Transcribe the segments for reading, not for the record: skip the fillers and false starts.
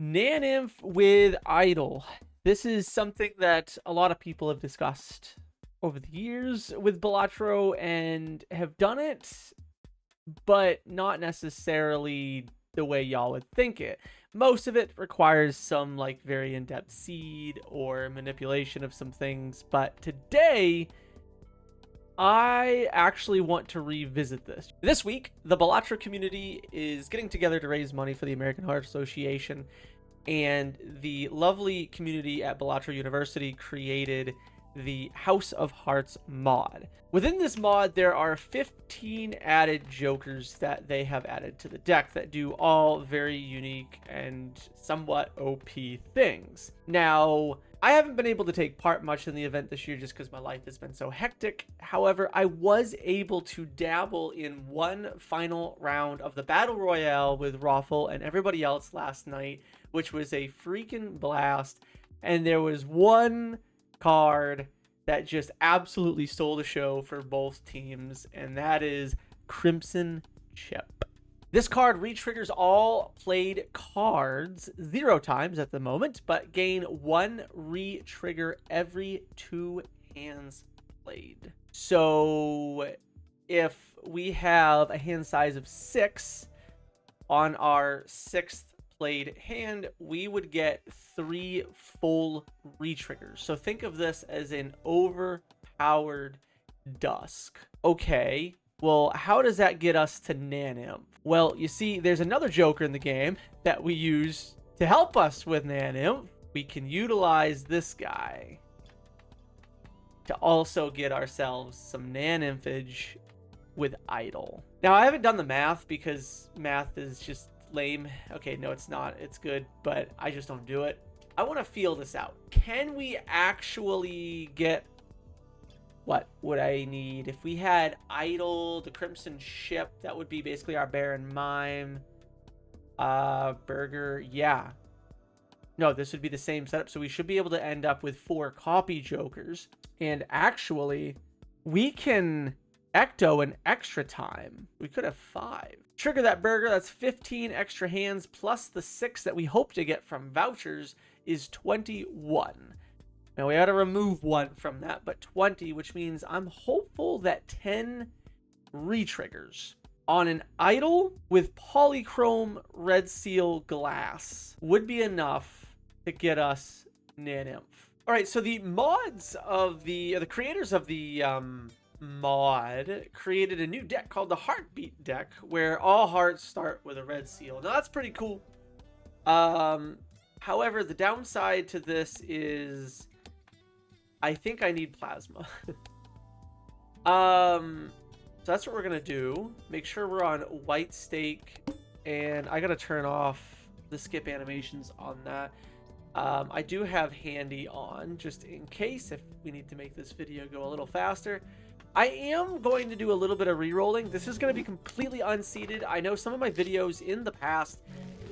Naneinf with Idol. This is something that a lot of people have discussed over the years with Balatro and have done it, but not necessarily the way y'all would think it. Most of it requires some like very in-depth seed or manipulation of some things, but today I actually want to revisit this. This week, the Balatro community is getting together to raise money for the American Heart Association, and the lovely community at Balatro University created the House of Hearts mod. Within this mod, there are 15 added jokers that they have added to the deck that do all very unique and somewhat OP things. Now, I haven't been able to take part much in the event this year just because my life has been so hectic. However, I was able to dabble in one final round of the Battle Royale with Raffle and everybody else last night, which was a freaking blast. And there was one card that just absolutely stole the show for both teams, and that is Crimson Chip. This card re-triggers all played cards 0 times at the moment, but gain 1 re-trigger every 2 hands played. So if we have a hand size of 6 on our 6th played hand, we would get 3 full re-triggers. So think of this as an overpowered Dusk. Okay, well, how does that get us to Naneinf? Well, you see, there's another joker in the game that we use to help us with Naneinf. We can utilize this guy to also get ourselves some Naneinfage with Idol. Now, I haven't done the math because math is just lame. Okay, no, it's not. It's good, but I just don't do it. I want to feel this out. Can we actually get... What would I need? If we had Idol, the Crimson Ship, that would be basically our Baron Mime. Burger, yeah. No, this would be the same setup, so we should be able to end up with 4 copy jokers. And actually, we can Ecto an extra time. We could have 5. Trigger that burger, that's 15 extra hands, plus the 6 that we hope to get from vouchers is 21. Now we got to remove 1 from that, but 20, which means I'm hopeful that 10 re-triggers on an Idol with Polychrome Red Seal Glass would be enough to get us Naneinf. All right, so the mods of the creators of the mod created a new deck called the Heartbeat deck, where all hearts start with a red seal. Now that's pretty cool. However, the downside to this is I think I need plasma. So that's what we're gonna do. Make sure we're on white stake, and I gotta turn off the skip animations on that. I do have handy on just in case if we need to make this video go a little faster. I am going to do a little bit of re-rolling. This is going to be completely unseeded. I know some of my videos in the past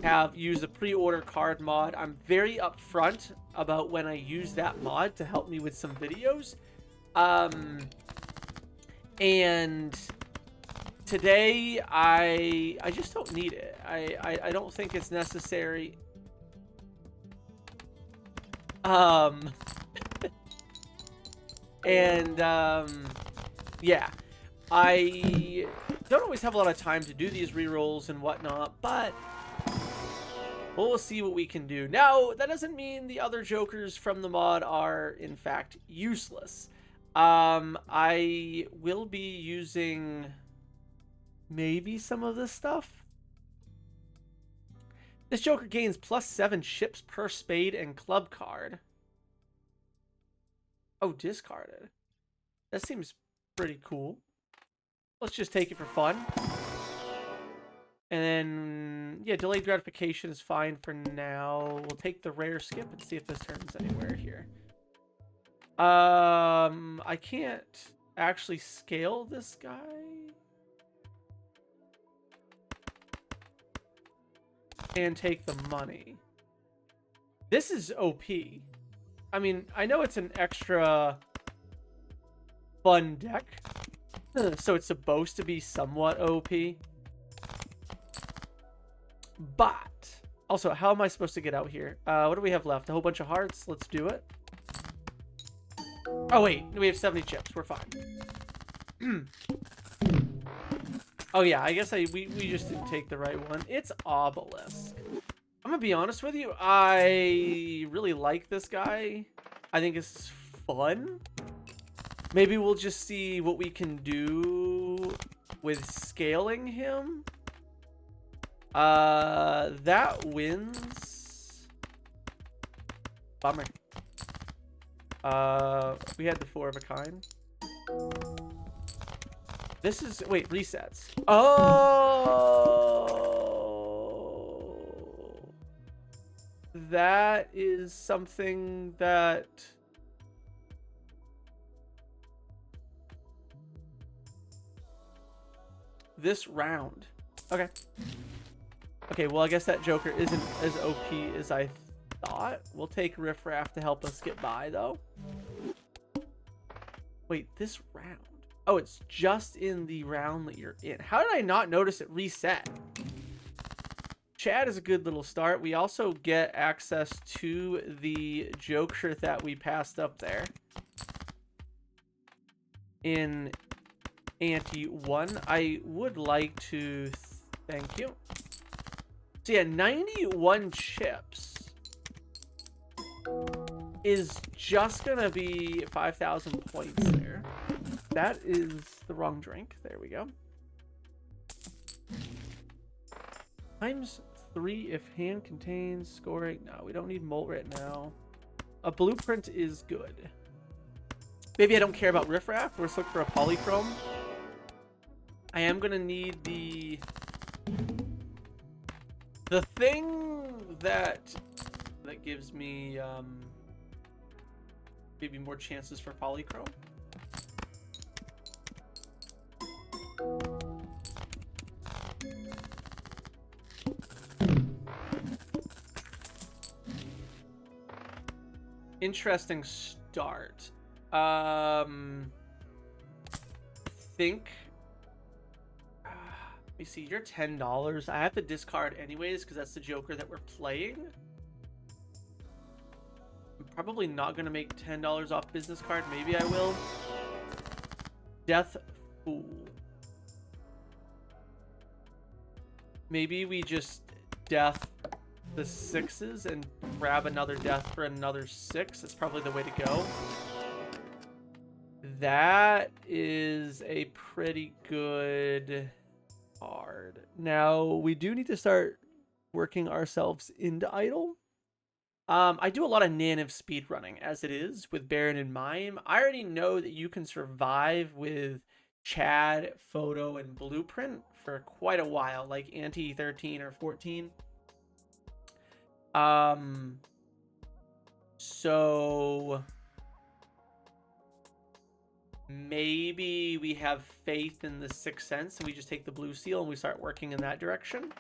have used a pre-order card mod. I'm very upfront about when I use that mod to help me with some videos. And today I just don't need it. I don't think it's necessary. Yeah, I don't always have a lot of time to do these rerolls and whatnot, but we'll see what we can do. Now, that doesn't mean the other jokers from the mod are, in fact, useless. I will be using maybe some of this stuff. This joker gains +7 ships per spade and club card. Oh, discarded. That seems pretty cool. Let's just take it for fun. And then, yeah, delayed gratification is fine for now. We'll take the rare skip and see if this turns anywhere here. I can't actually scale this guy. And take the money. This is OP. I mean, I know it's an extra fun deck, so it's supposed to be somewhat OP. But Also, how am I supposed to get out here? What do we have left? A whole bunch of hearts. Let's do it. Oh, wait. We have 70 chips. We're fine. Oh, yeah. I guess we just didn't take the right one. It's Obelisk. I'm going to be honest with you. I really like this guy. I think it's fun. Maybe we'll just see what we can do with scaling him. That wins. Bummer. We had the 4 of a kind. This is, wait, resets. Oh, that is something that this round. Okay. Okay, well, I guess that Joker isn't as OP as I thought. We'll take Riff Raff to help us get by, though. Wait, this round. Oh, it's just in the round that you're in. How did I not notice it reset? Chad is a good little start. We also get access to the Joker that we passed up there in Ante 1. I would like to thank you. So yeah, 91 chips is just gonna be 5,000 points there. That is the wrong drink. There we go. Times 3 if hand contains scoring. No, we don't need molt right now. A blueprint is good. Maybe I don't care about Riff Raff. Let's look for a Polychrome. I am gonna need the thing that gives me maybe more chances for Polychrome. Interesting start. Think. Let me see. You're $10. I have to discard anyways because that's the Joker that we're playing. I'm probably not gonna make $10 off business card. Maybe I will. Death Fool. Maybe we just death the 6s and grab another death for another 6. That's probably the way to go. That is a pretty good card. Now, we do need to start working ourselves into Idle. I do a lot of Naneinf speedrunning as it is with Baron and Mime. I already know that you can survive with Chad, Photo, and Blueprint for quite a while, like Ante 13 or 14. So maybe we have faith in the Sixth Sense and we just take the blue seal and we start working in that direction.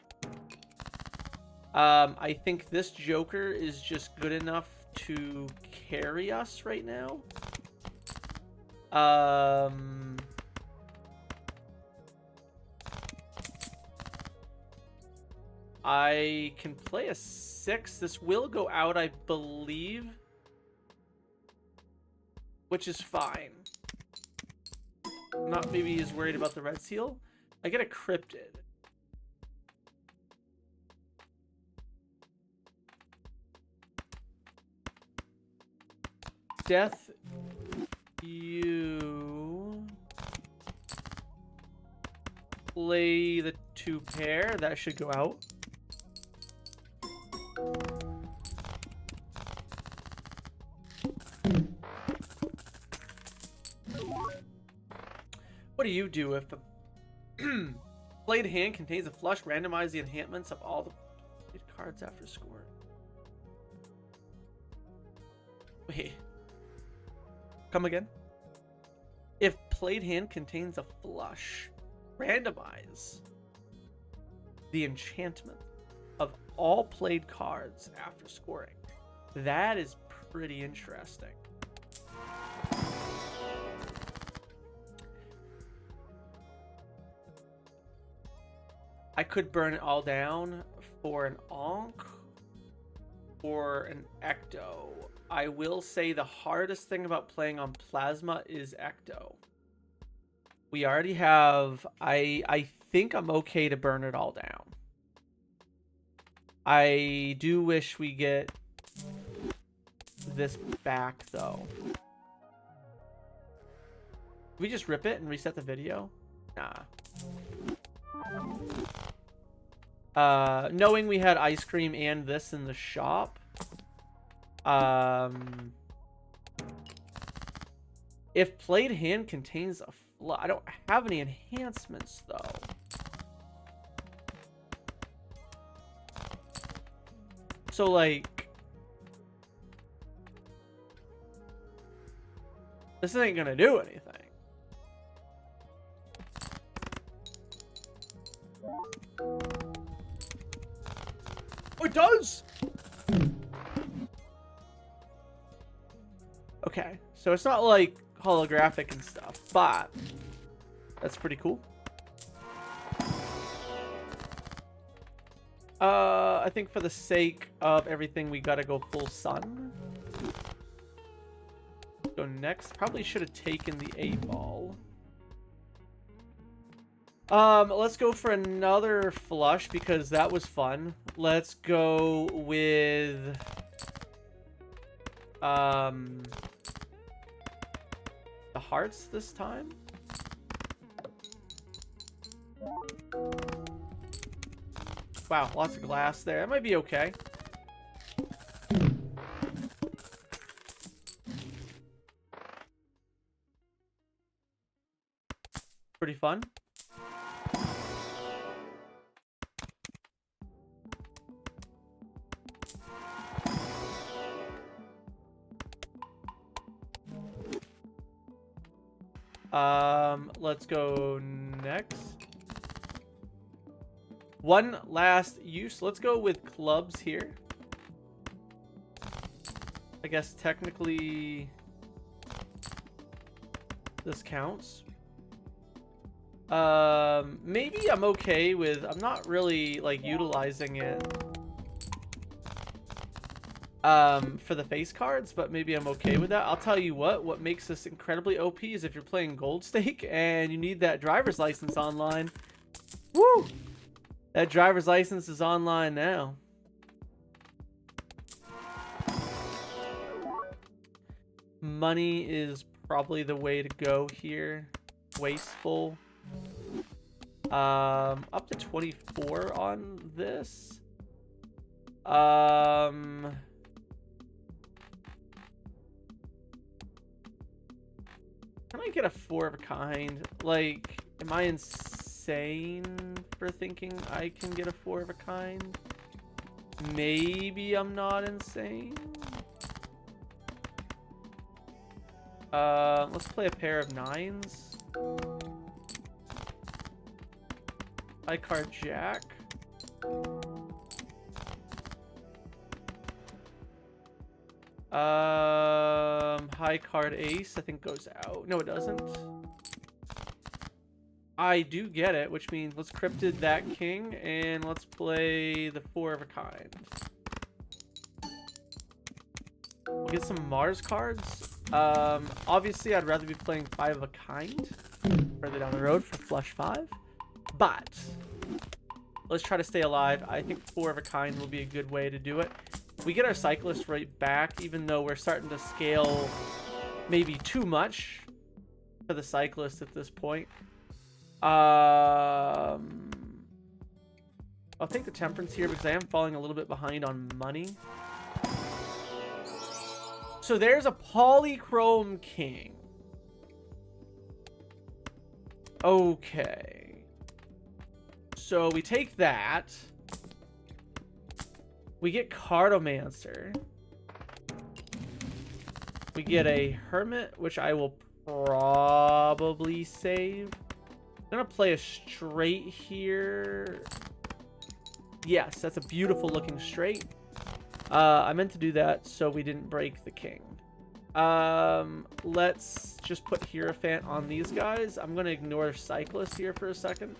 I think this Joker is just good enough to carry us right now. I can play a 6. This will go out, I believe, which is fine. I'm not maybe as worried about the red seal. I get a cryptid. Death, you play the 2 pair. That should go out. What do you do if the played hand contains a flush? Randomize the enhancements of all the played cards after score. Wait. Come again? If played hand contains a flush, randomize the enchantment of all played cards after scoring. That is pretty interesting. I could burn it all down for an Ankh, or an Ecto. I will say the hardest thing about playing on Plasma is Ecto. We already have... I think I'm okay to burn it all down. I do wish we get this back, though. Can we just rip it and reset the video? Nah. Knowing we had ice cream and this in the shop. If played hand contains a flood, I don't have any enhancements though. So like, this ain't gonna do anything. Oh, it does. Okay, so it's not like holographic and stuff, but that's pretty cool. I think for the sake of everything, we gotta go full sun. Go next. Probably should have taken the 8-ball. Let's go for another flush because that was fun. Let's go with the hearts this time. Wow, lots of glass there. That might be okay. Pretty fun. Let's go next. One last use. Let's go with clubs here. I guess technically this counts. Maybe I'm okay with... I'm not really, like, utilizing it for the face cards, but maybe I'm okay with that. I'll tell you what makes this incredibly OP is if you're playing Gold Stake and you need that driver's license online. Woo! That driver's license is online now. Money is probably the way to go here. Wasteful. Up to 24 on this. Can I get a 4 of a kind? Like, am I insane for thinking I can get a 4 of a kind? Maybe I'm not insane. Let's play a pair of 9s. High card jack. High card ace, I think goes out. No, it doesn't. I do get it, which means let's cryptid that king and let's play the 4 of a kind. We'll get some Mars cards. Obviously, I'd rather be playing 5 of a kind further down the road for flush 5. But let's try to stay alive. I think 4 of a kind will be a good way to do it. We get our cyclist right back, even though we're starting to scale maybe too much for the cyclist at this point. I'll take the temperance here because I am falling a little bit behind on money. So there's a Polychrome King. Okay. So we take that. We get Cartomancer. We get a Hermit, which I will probably save. I'm gonna play a straight here. Yes, that's a beautiful looking straight. I meant to do that so we didn't break the king. Let's just put Hierophant on these guys. I'm gonna ignore Cyclist here for a second.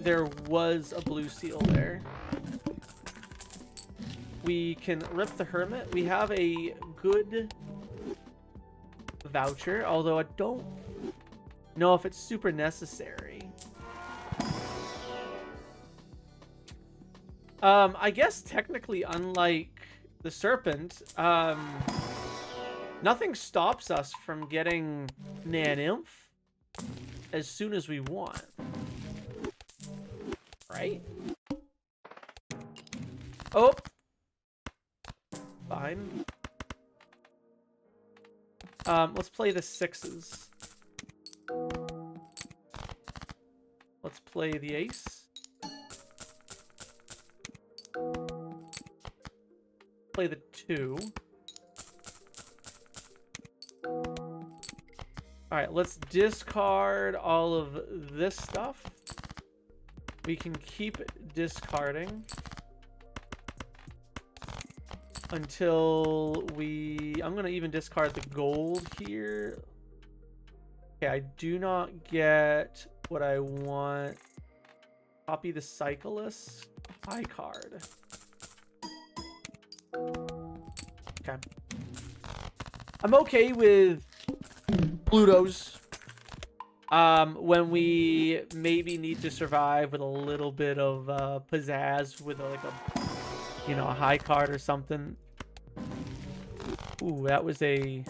There was a blue seal there. We can rip the Hermit. We have a good voucher, although I don't know if it's super necessary. I guess technically, unlike the Serpent, nothing stops us from getting Naneinf as soon as we want. Right? Oh! Fine. Let's play the 6s. Let's play the ace. Play the 2. Alright, let's discard all of this stuff. We can keep discarding until we... I'm going to even discard the gold here. Okay, I do not get what I want. Copy the Cyclist. High card. Okay. I'm okay with Plutos. When we maybe need to survive with a little bit of pizzazz with like a, you know, a high card or something. Ooh, that was a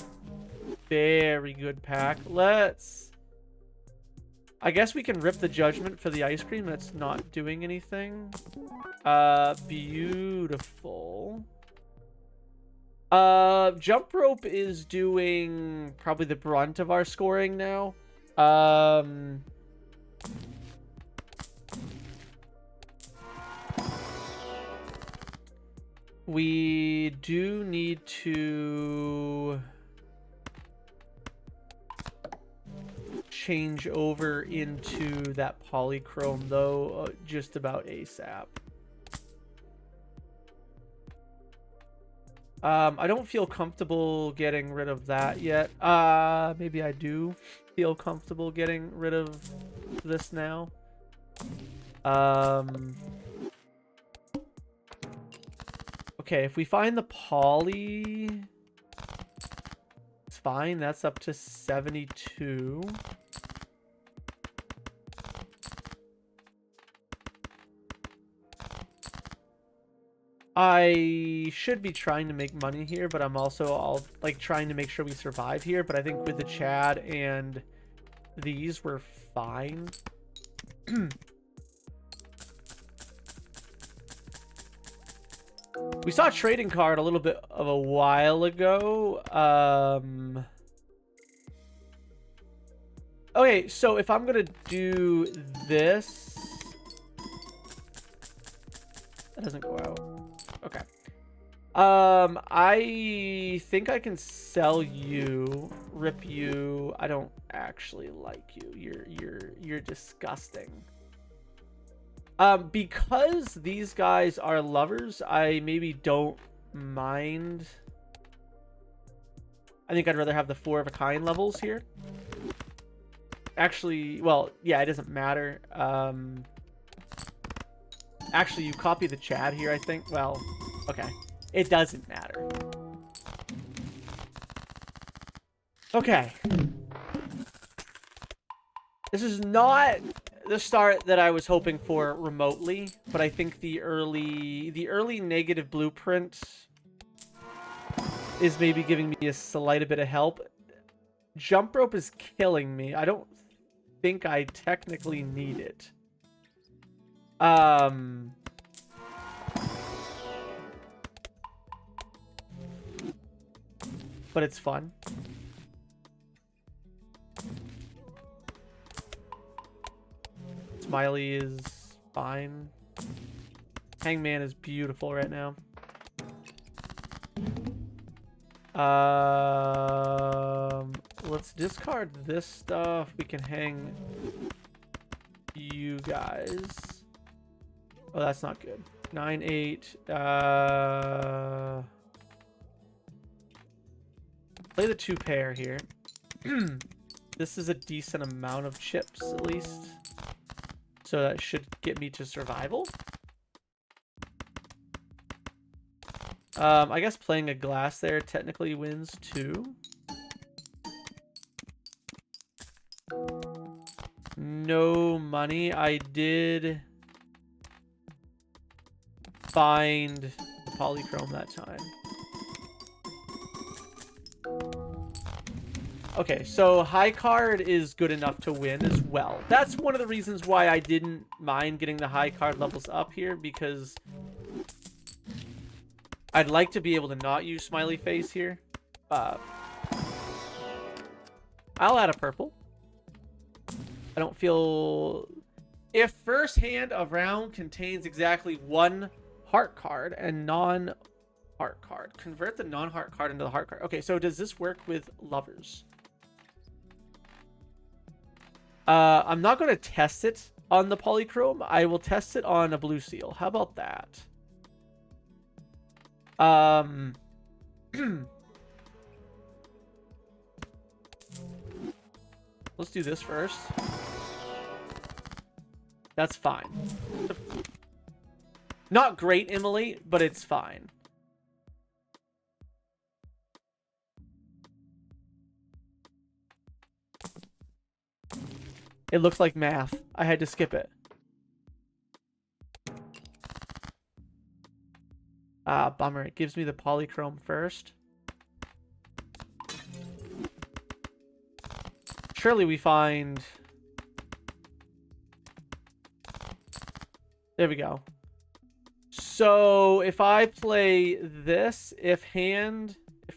very good pack. I guess we can rip the Judgment for the ice cream. That's not doing anything. Beautiful. Jump Rope is doing probably the brunt of our scoring now. We do need to change over into that Polychrome, though, just about ASAP. I don't feel comfortable getting rid of that yet. Maybe I do feel comfortable getting rid of this now. Okay, if we find the Poly, it's fine. That's up to 72. I should be trying to make money here, but I'm also trying to make sure we survive here. But I think with the Chad and these, we're fine. We saw a trading card a little bit of a while ago. Okay, so if I'm gonna do this, that doesn't go out. Okay. I think I can sell you, rip you. I don't actually like you. You're disgusting. Because these guys are lovers, I maybe don't mind. I think I'd rather have the 4 of a kind levels here. Actually, well, yeah, it doesn't matter. Actually, you copy the Chad here, I think. Well, okay. It doesn't matter. Okay. This is not the start that I was hoping for remotely, but I think the early negative blueprint is maybe giving me a slight bit of help. Jump Rope is killing me. I don't think I technically need it. But it's fun. Smiley is fine. Hangman is beautiful right now. Let's discard this stuff. We can hang you guys. Oh, that's not good. 9-8. Play the 2 pair here. This is a decent amount of chips, at least. So that should get me to survival. I guess playing a glass there technically wins too. No money. I did find the polychrome that time. Okay, so high card is good enough to win as well. That's one of the reasons why I didn't mind getting the high card levels up here, because I'd like to be able to not use smiley face here. I'll add a purple. I don't feel... If first hand of round contains exactly one heart card and non-heart card, convert the non-heart card into the heart card. Okay, so does this work with lovers? I'm not going to test it on the polychrome. I will test it on a blue seal. How about that? Let's do this first. That's fine. Not great immolate, but it's fine. It looks like math. I had to skip it. Ah, bummer. It gives me the polychrome first. Surely we find... There we go. So if I play this, if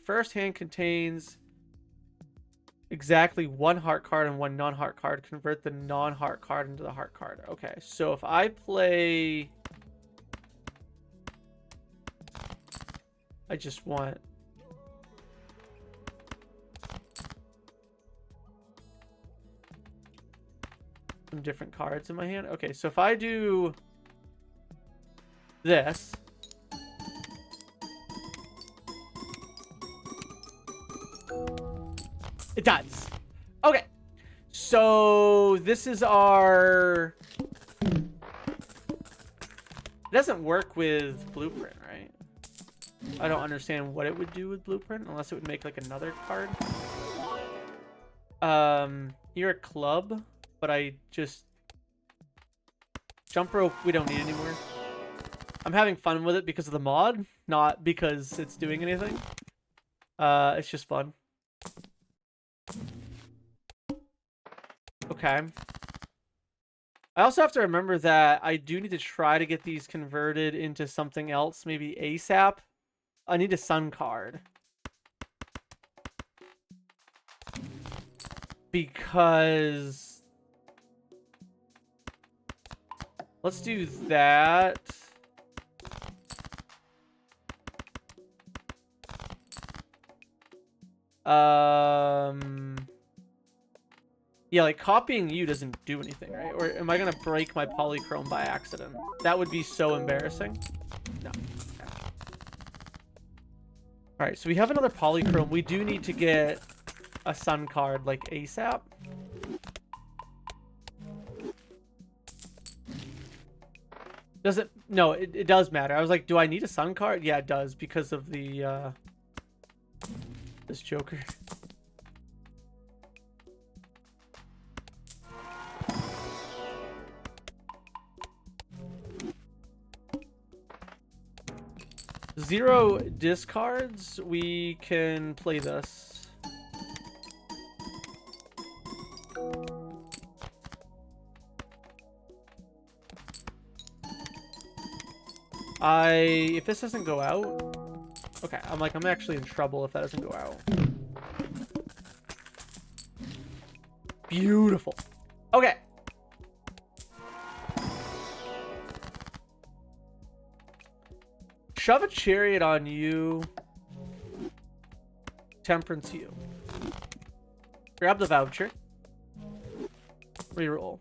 first hand contains exactly one heart card and one non-heart card, convert the non-heart card into the heart card. Okay, so if I play... I just want... some different cards in my hand. Okay, so if I do this... It does. Okay. So this is our... It doesn't work with Blueprint, right? I don't understand what it would do with Blueprint unless it would make like another card. You're a club, but I just... Jump rope, we don't need anymore. I'm having fun with it because of the mod, not because it's doing anything. It's just fun. Okay. I also have to remember that I do need to try to get these converted into something else, maybe ASAP. I need a sun card. Because... Let's do that. Yeah, like copying you doesn't do anything, right? Or am I gonna break my polychrome by accident? That would be so embarrassing. No. Okay. All right, so we have another polychrome. We do need to get a sun card like ASAP. Does it? No, it does matter. I was like, do I need a sun card? Yeah, it does because of the this Joker. Zero discards. We can play this. If this doesn't go out, okay, I'm actually in trouble if that doesn't go out. Beautiful. Okay. Shove a chariot on you. Temperance you. Grab the voucher. Reroll.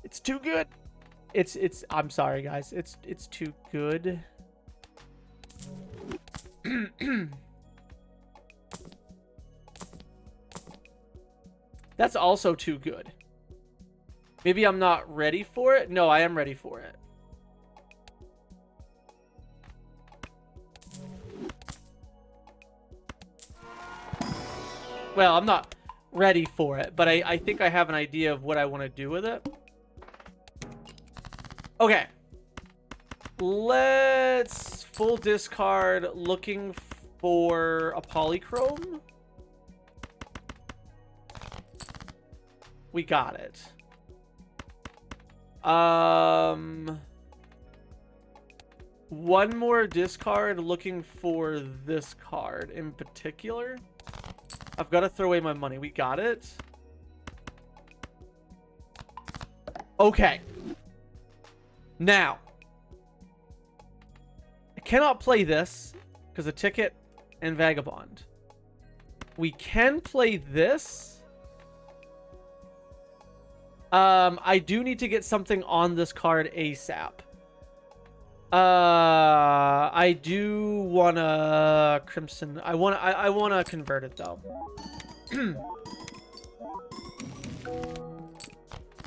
It's too good. It's I'm sorry guys. It's too good. That's also too good. Maybe I'm not ready for it. No, I am ready for it. Well, I'm not ready for it, but I think I have an idea of what I want to do with it. Okay. Let's full discard looking for a Polychrome. We got it. One more discard looking for this card in particular. I've got to throw away my money. We got it. Okay. Now. I cannot play this because of Ticket and Vagabond. We can play this. I do need to get something on this card ASAP. I do wanna Crimson. I wanna convert it though.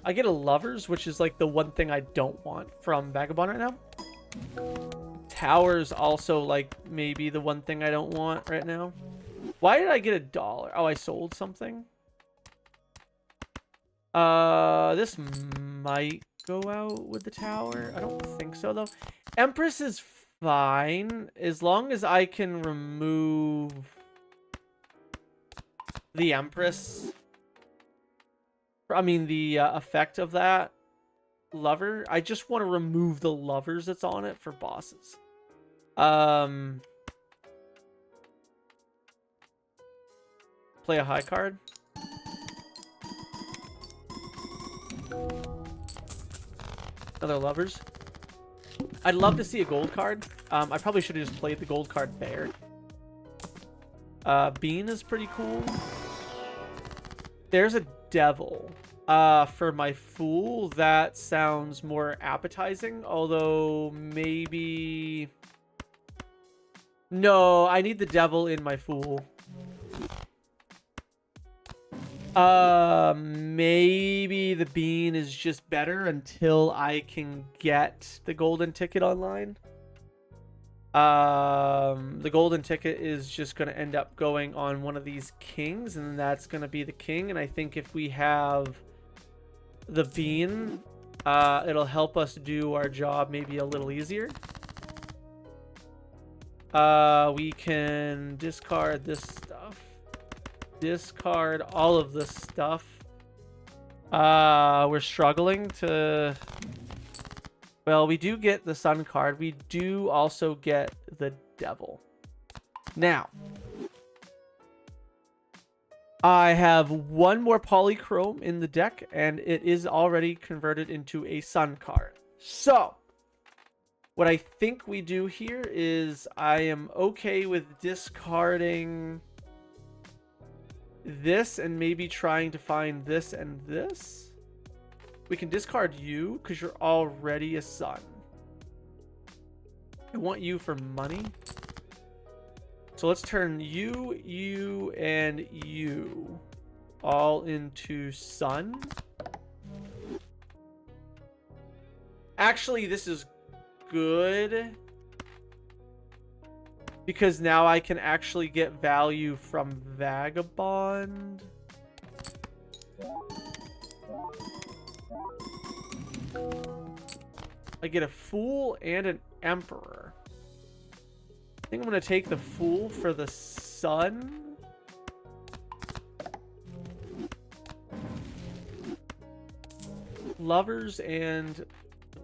I get a Lovers, which is like the one thing I don't want from Vagabond right now. Towers also like maybe the one thing I don't want right now. Why did I get $1? Oh, I sold something. This might go out with the tower. I don't think so though. Empress is fine as long as I can remove the Empress. I mean the effect of that lover. I just want to remove the lovers that's on it for bosses. Play a high card. Other lovers. I'd love to see a gold card. I probably should have just played the gold card there. Bean is pretty cool. There's a devil. For my fool, that sounds more appetizing. Although maybe... No, I need the devil in my fool. Maybe the bean is just better until I can get the golden ticket online. The golden ticket is just going to end up going on one of these kings, and that's going to be the king. And I think if we have the bean, it'll help us do our job maybe a little easier. We can discard this stuff. Discard all of this stuff. We're struggling to... Well, we do get the sun card. We do also get the devil. Now, I have one more Polychrome in the deck, and it is already converted into a sun card. So, what I think we do here is I am okay with discarding this and maybe trying to find this and this. We can discard you because you're already a sun. I want you for money. So let's turn you, you, and you all into sun. Actually, this is good because now I can actually get value from Vagabond. I get a Fool and an Emperor. I think I'm going to take the Fool for the Sun. Lovers and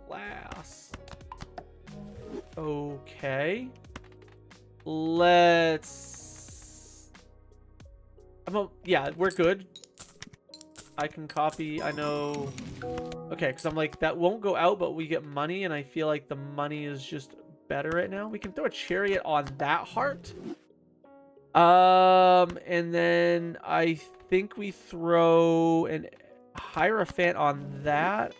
Glass. Okay. Let's... yeah, we're good. I can copy. I know... Okay, because I'm like, that won't go out, but we get money, and I feel like the money is just better right now. We can throw a chariot on that heart. And then I think we throw an Hierophant on that.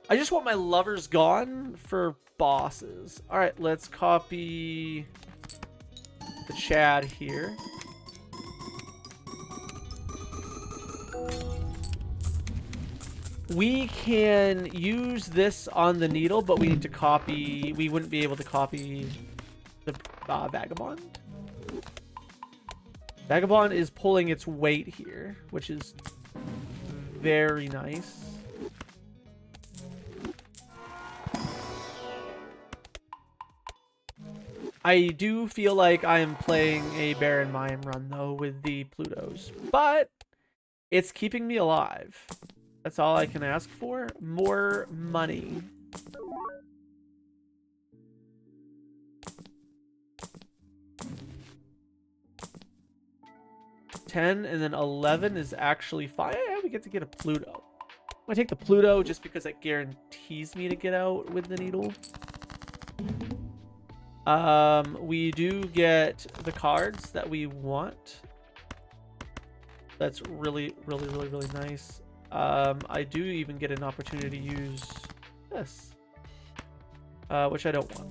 I just want my lovers gone for bosses. All right, let's copy the Chad here. We can use this on the needle, but we need to copy... We wouldn't be able to copy the Vagabond. Vagabond is pulling its weight here, which is very nice. I do feel like I am playing a Baron Mime run, though, with the Plutos. But it's keeping me alive. That's all I can ask for. More money. $10 and then 11 is actually fine. Yeah, we get to get a Pluto. I'm gonna take the Pluto just because it guarantees me to get out with the needle. We do get the cards that we want. That's really nice. I do even get an opportunity to use this, which I don't want.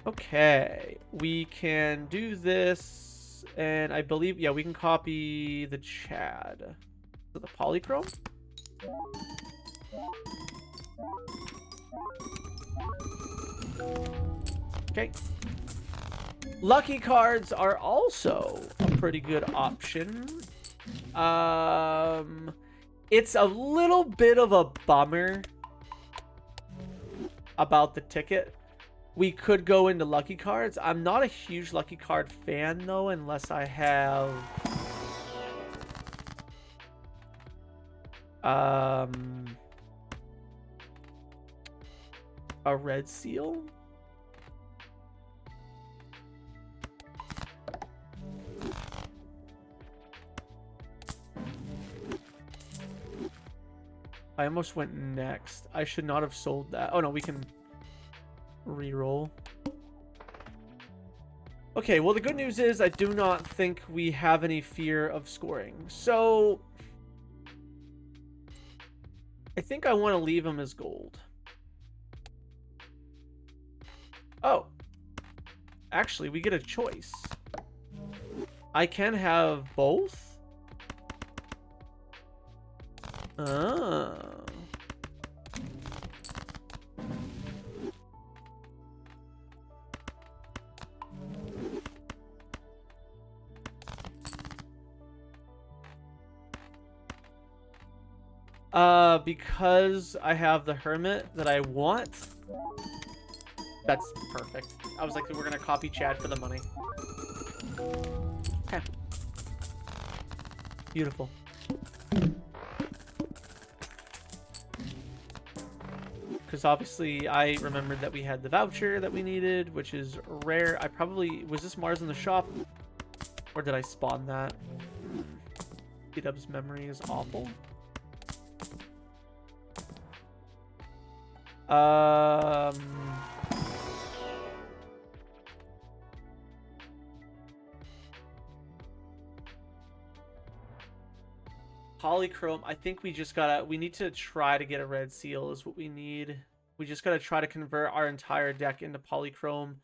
Okay, we can do this, and I believe, yeah, we can copy the Chad. So the Polychrome. Okay. Lucky cards are also a pretty good option. It's a little bit of a bummer about the ticket. We could go into lucky cards. I'm not a huge lucky card fan, though, unless I have a red seal. I almost went next. I should not have sold that. Oh no, we can reroll. Okay, well the good news is I do not think we have any fear of scoring. So I think I want to leave him as gold. Oh. Actually, we get a choice. I can have both. Oh. Because I have the Hermit that I want. That's perfect. I was like, we're gonna copy Chad for the money. Okay. Beautiful. Because obviously I remembered that we had the voucher that we needed, which is rare. I probably... Was this Mars in the shop? Or did I spawn that? Seadubbs' memory is awful. Polychrome, I think we just gotta... We need to try to get a red seal is what we need. We just gotta try to convert our entire deck into Polychrome.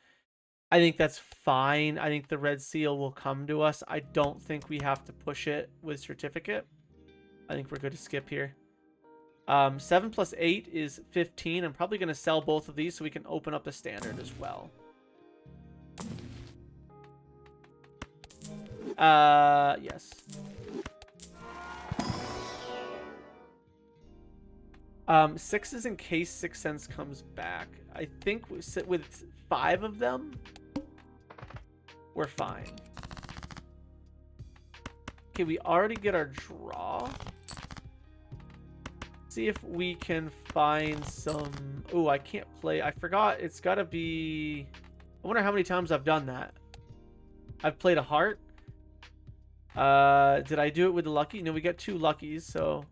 I think that's fine. I think the red seal will come to us. I don't think we have to push it with certificate. I think we're good to skip here. 7 plus 8 is 15. I'm probably going to sell both of these so we can open up the standard as well. Yes. 6 is in case 6 cents comes back. I think we sit with 5 of them. We're fine. Okay, we already get our draw. See if we can find some... Oh, I can't play. I forgot. It's got to be... I wonder how many times I've done that. I've played a heart. Did I do it with the lucky? No, we got 2 luckies, so...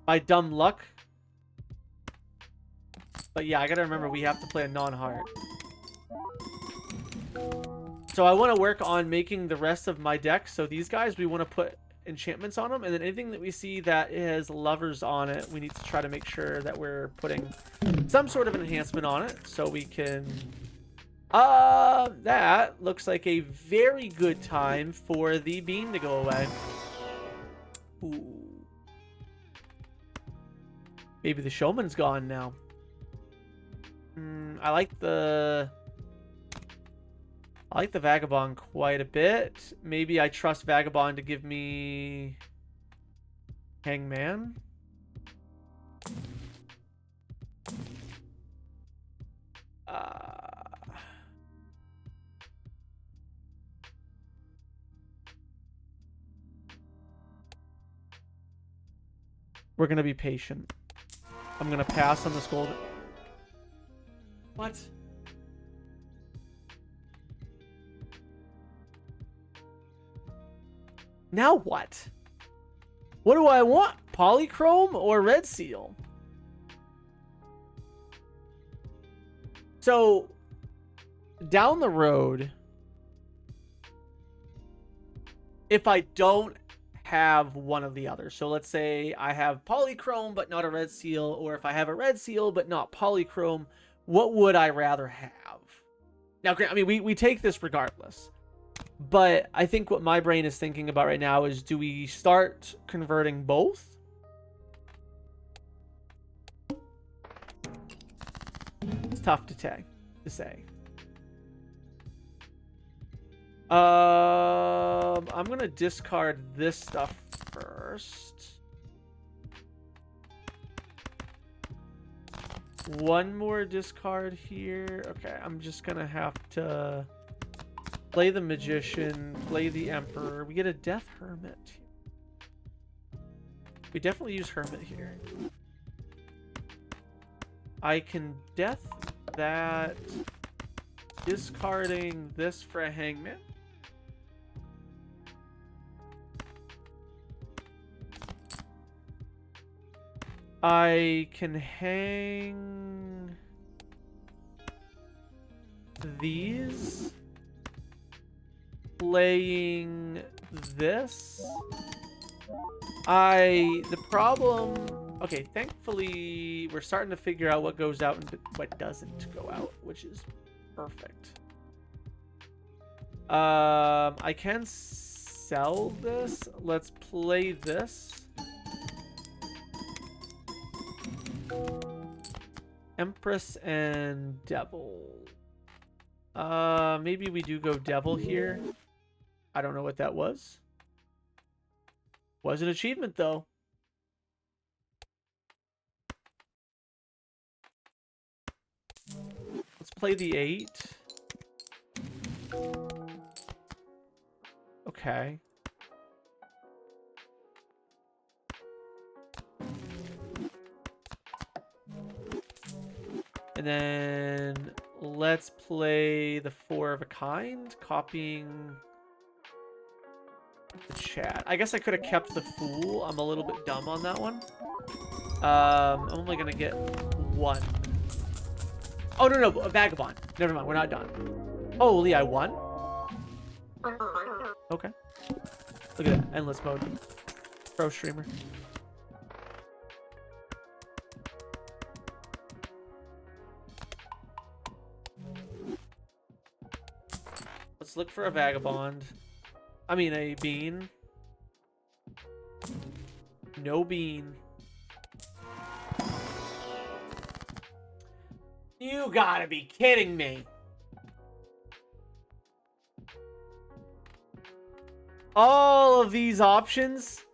By dumb luck. But yeah, I got to remember we have to play a non-heart. So I want to work on making the rest of my deck. So these guys, we want to put enchantments on them, and then anything that we see that has lovers on it, we need to try to make sure that we're putting some sort of enhancement on it so we can... that looks like a very good time for the bean to go away. Ooh. Maybe the showman's gone now. I like the... I like the Vagabond quite a bit. Maybe I trust Vagabond to give me Hangman. We're going to be patient. I'm going to pass on this gold. What? Now what? What do I want? Polychrome or Red Seal? So, down the road, if I don't have one of the others, so let's say I have Polychrome but not a Red Seal, or if I have a Red Seal but not Polychrome, what would I rather have? Now, I mean, we take this regardless, but I think what my brain is thinking about right now is, do we start converting both? It's tough to say. I'm gonna discard this stuff first. One more discard here. Okay, I'm just gonna have to play the Magician, play the Emperor. We get a Death Hermit. We definitely use Hermit here. I can Death that, discarding this for a Hangman. I can hang these, playing this. The problem, okay, thankfully we're starting to figure out what goes out and what doesn't go out, which is perfect. I can sell this. Let's play this. Empress and Devil. Maybe we do go Devil here. I don't know what that was. Was an achievement though. Let's play the 8. Okay. And then let's play the 4 of a kind, copying the chat. I guess I could have kept the Fool. I'm a little bit dumb on that one. I'm only gonna get 1. Oh, no, a Vagabond. Never mind, we're not done. Holy, I won? Okay. Look at that, endless mode. Pro streamer. Let's look for a Vagabond. I mean, a Bean. No Bean. You gotta be kidding me. All of these options,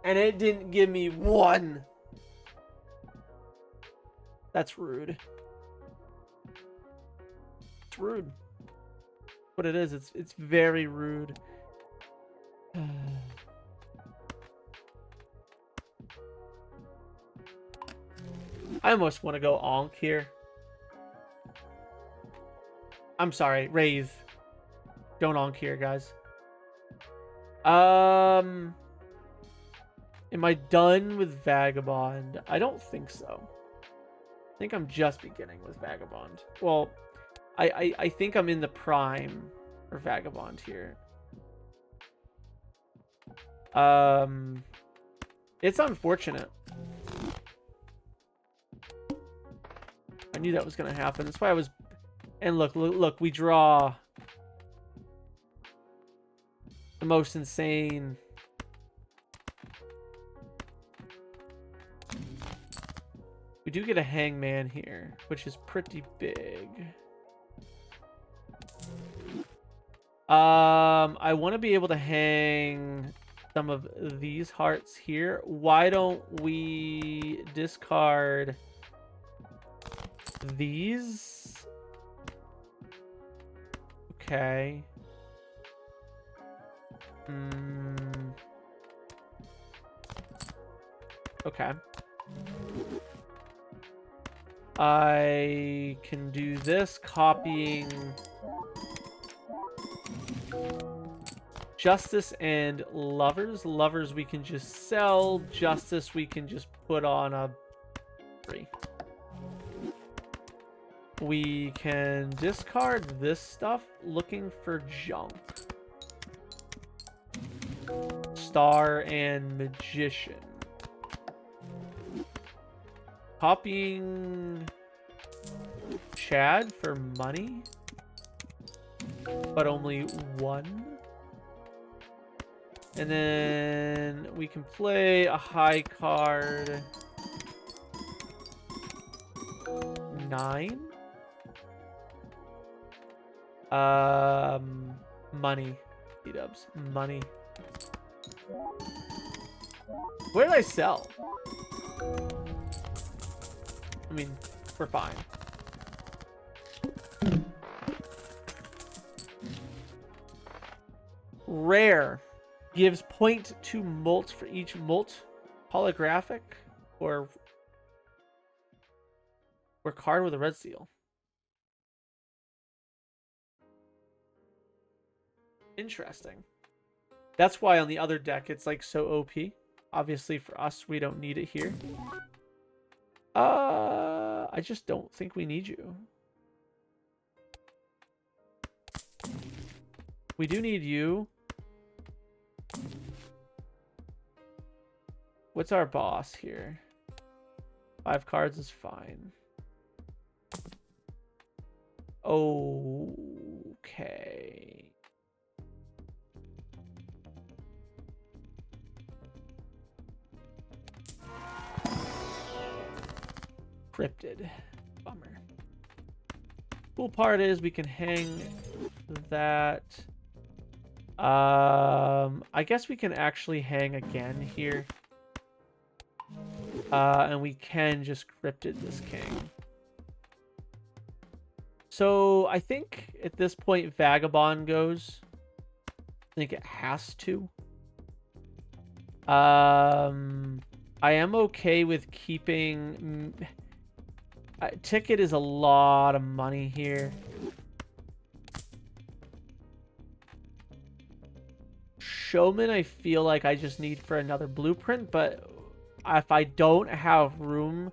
and it didn't give me 1. That's rude. It's rude. What it is, it's very rude. I almost want to go Onk here. I'm sorry, Wraith. Don't Onk here, guys. Am I done with Vagabond? I don't think so. I think I'm just beginning with Vagabond. Well, I think I'm in the prime for Vagabond here. It's unfortunate. I knew that was gonna happen. That's why I was. And look, we draw the most insane. We do get a Hangman here, which is pretty big. I want to be able to hang some of these hearts here. Why don't we discard these? Okay. Okay. I can do this, copying Justice and Lovers. Lovers we can just sell. Justice we can just put on a 3. We can discard this stuff, looking for junk. Star and Magician. Copying Chad for money, but only 1. And then we can play a high card. 9. Money. Seadubbs. Money. Where did I sell? I mean, we're fine. Rare. Gives 0.2 molt for each molt. Holographic. Or card with a red seal. Interesting. That's why on the other deck it's like so OP. Obviously for us, we don't need it here. I just don't think we need you. We do need you. What's our boss here? 5 cards is fine. Okay. Cryptid. Bummer. Cool part is we can hang that. I guess we can actually hang again here. And we can just cryptid this king. So I think at this point Vagabond goes. I think it has to. I am okay with keeping... Ticket is a lot of money here. Showman I feel like I just need for another blueprint, but if I don't have room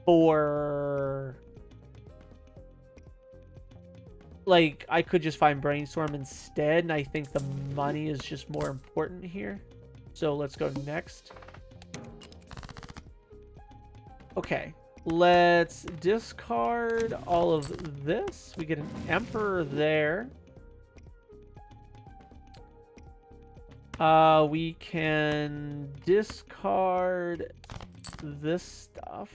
for... Like, I could just find Brainstorm instead, and I think the money is just more important here. So let's go next. Okay. Let's discard all of this. We get an Emperor there. We can discard this stuff.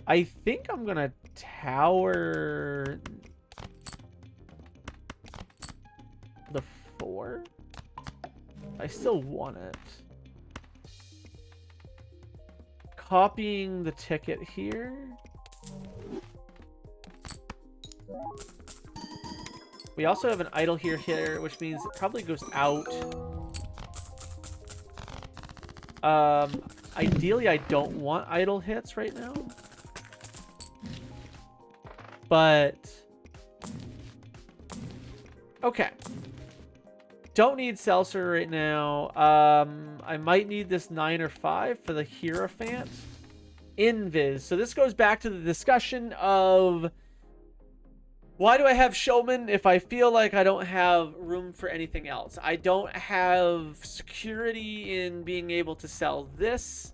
I think I'm gonna tower the 4. I still want it. Copying the ticket here. We also have an idol here, which means it probably goes out. Ideally, I don't want idol hits right now. But... okay. Don't need Seltzer right now. I might need this 9 or 5 for the Hierophant. Invis. So this goes back to the discussion of why do I have Showman if I feel like I don't have room for anything else? I don't have security in being able to sell this.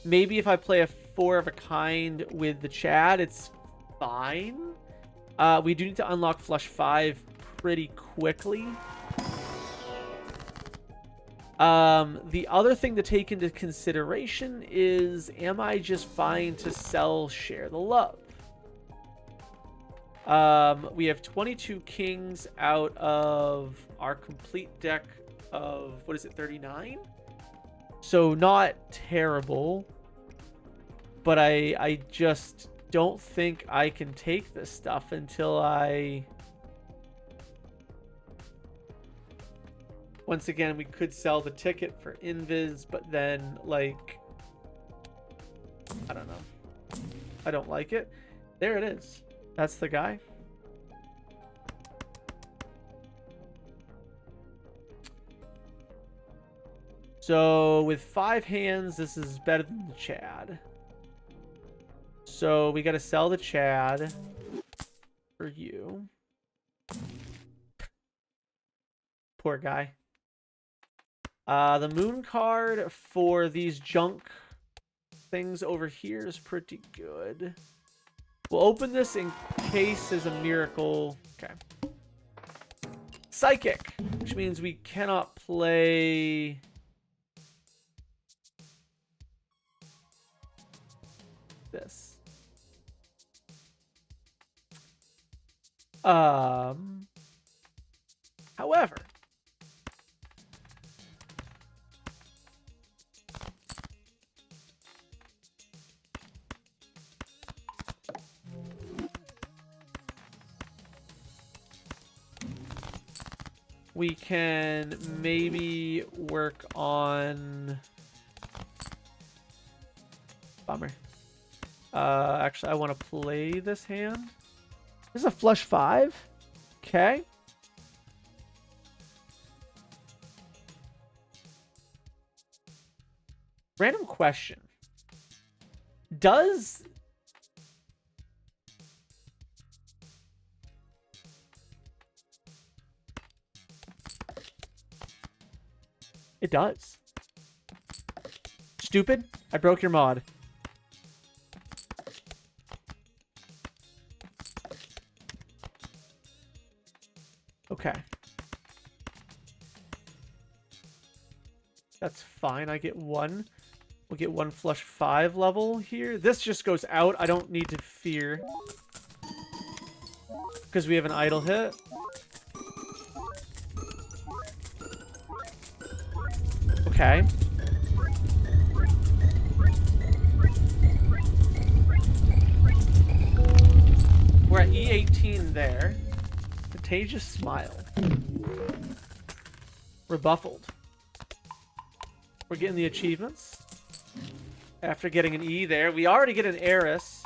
Maybe if I play a 4 of a kind with the Chad, it's fine. We do need to unlock Flush 5 pretty quickly. The other thing to take into consideration is, am I just fine to sell Share the Love? We have 22 kings out of our complete deck of, what is it, 39? So not terrible. But I just don't think I can take this stuff until I... Once again, we could sell the ticket for Invis, but then, like... I don't know. I don't like it. There it is. That's the guy. So, with 5 hands, this is better than the Chad. So, we gotta sell the Chad for you. Poor guy. The moon card for these junk things over here is pretty good. We'll open this in case there's a miracle. Okay. Psychic, which means we cannot play... this. However, we can maybe work on... Bummer. Actually, I want to play this hand. This is a flush 5. Okay. Random question. Does... It does. Stupid. I broke your mod. Okay. That's fine. I get 1. We'll get 1 flush 5 level here. This just goes out. I don't need to fear. Because we have an idle hit. Okay. We're at E18 there. Contagious Smile. Rebuffled. We're getting the achievements. After getting an E there. We already get an Heiress.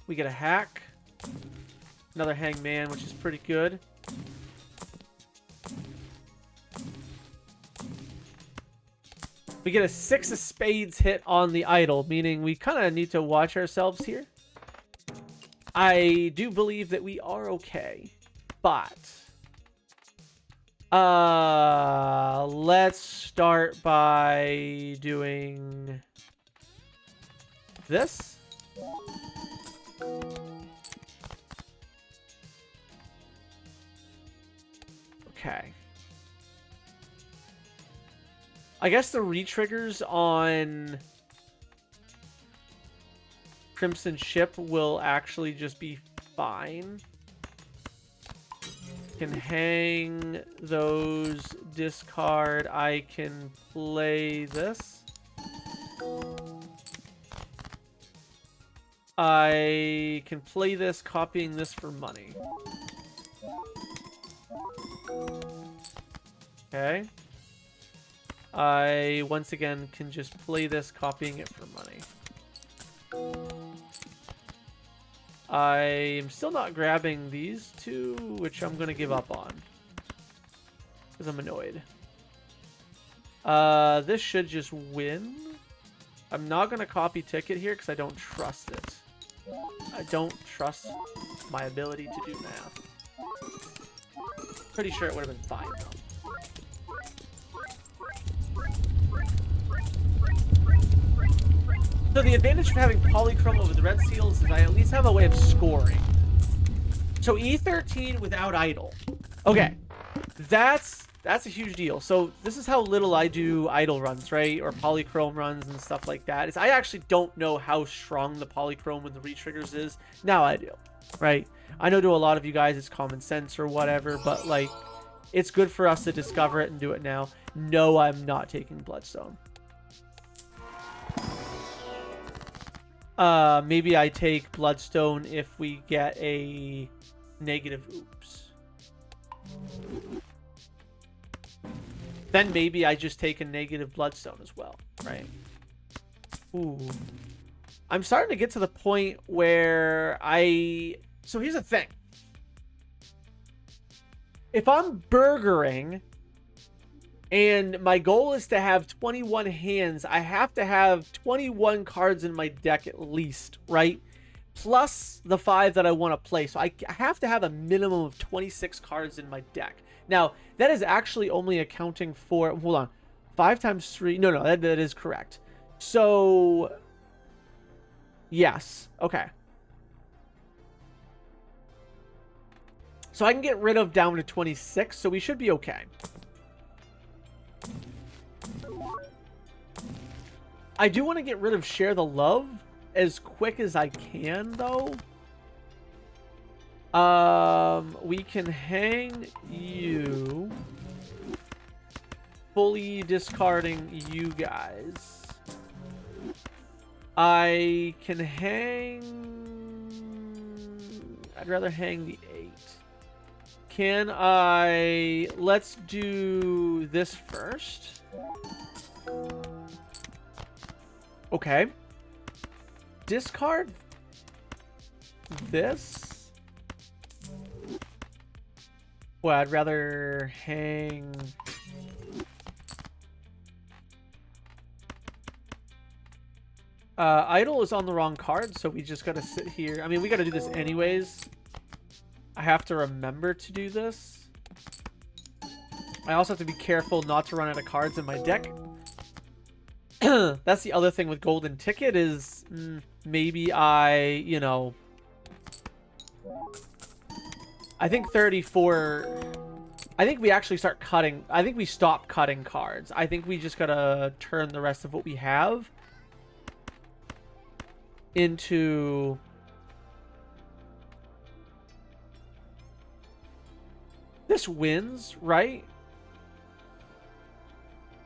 We get a Hack. Another Hangman, which is pretty good. We get a 6 of Spades hit on the idol, meaning we kind of need to watch ourselves here. I do believe that we are okay, but let's start by doing this. Okay. I guess the re-triggers on Crimson Ship will actually just be fine. Can hang those, discard. I can play this. I can play this, copying this for money. Okay. I, once again, can just play this, copying it for money. I'm still not grabbing these two, which I'm going to give up on. Because I'm annoyed. This should just win. I'm not going to copy ticket here because I don't trust it. I don't trust my ability to do math. Pretty sure it would have been fine, though. So the advantage of having Polychrome over the red seals is I at least have a way of scoring. So E13 without idle. Okay. That's That's a huge deal. So this is how little I do idle runs, right? Or polychrome runs and stuff like that. Is I actually don't know how strong the polychrome with the retriggers is. Now I do, right? I know to a lot of you guys it's common sense or whatever, but like it's good for us to discover it and do it now. No, I'm not taking Bloodstone. Maybe I take Bloodstone if we get a negative oops. Then maybe I just take a negative Bloodstone as well, right? Ooh. I'm starting to get to the point where so here's the thing. If I'm burgering and my goal is to have 21 hands, I have to have 21 cards in my deck at least, right? Plus the 5 that I want to play. So I have to have a minimum of 26 cards in my deck. Now, that is actually only accounting for... Hold on. 5 times 3... No, that is correct. So... Yes. Okay. So I can get rid of down to 26, so we should be okay. I do want to get rid of Share the Love as quick as I can, though. We can hang you. Fully discarding you guys. I can hang... I'd rather hang the 8. Can I... Let's do this first. Okay. Discard this. Well, I'd rather hang... Idle is on the wrong card, so we just gotta sit here. I mean, we gotta do this anyways. I have to remember to do this. I also have to be careful not to run out of cards in my deck. That's the other thing with Golden Ticket is maybe I think 34... I think we actually start cutting... I think we stop cutting cards. I think we just gotta turn the rest of what we have into... This wins, right?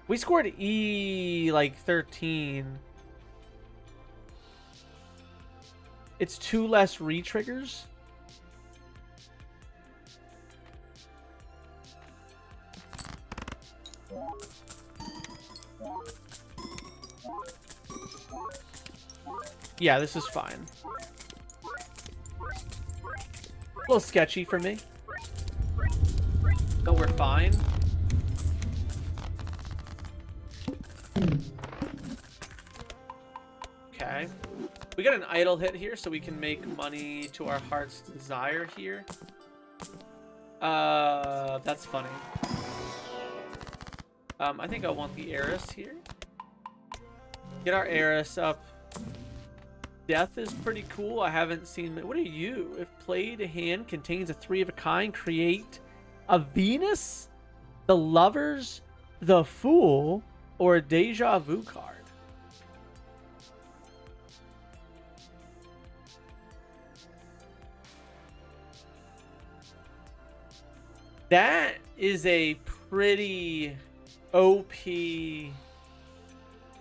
We scored E, like, 13. It's 2 less re-triggers. Yeah, this is fine. A little sketchy for me. But we're fine. Okay. We got an idle hit here, so we can make money to our heart's desire here. That's funny. I think I want the Heiress here. Get our Heiress up. Death is pretty cool. I haven't seen... What are you? If played, a hand contains a 3 of a kind, create a Venus, the Lovers, the Fool, or a Deja Vu card. That is a pretty OP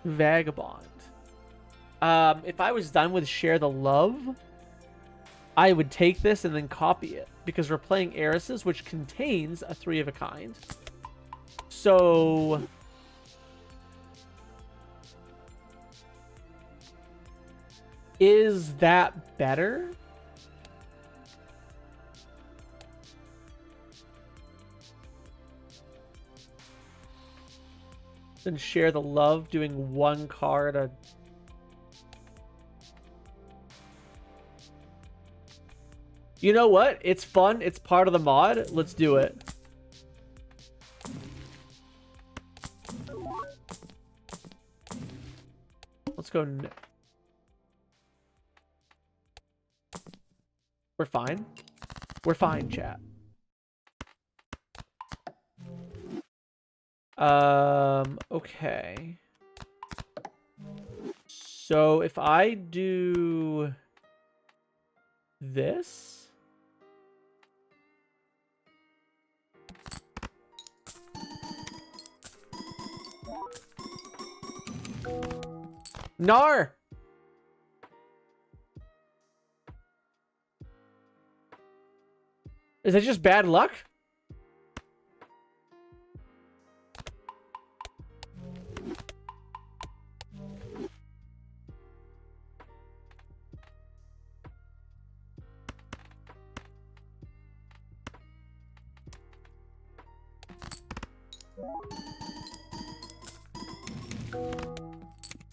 Vagabond. If I was done with Share the Love, I would take this and then copy it, because we're playing Heiresses, which contains a 3 of a kind. So is that better? Than Share the Love, doing 1 card a... You know what? It's fun. It's part of the mod. Let's do it. Let's go. We're fine. We're fine, chat. Okay. So if I do this. Nar! Is that just bad luck?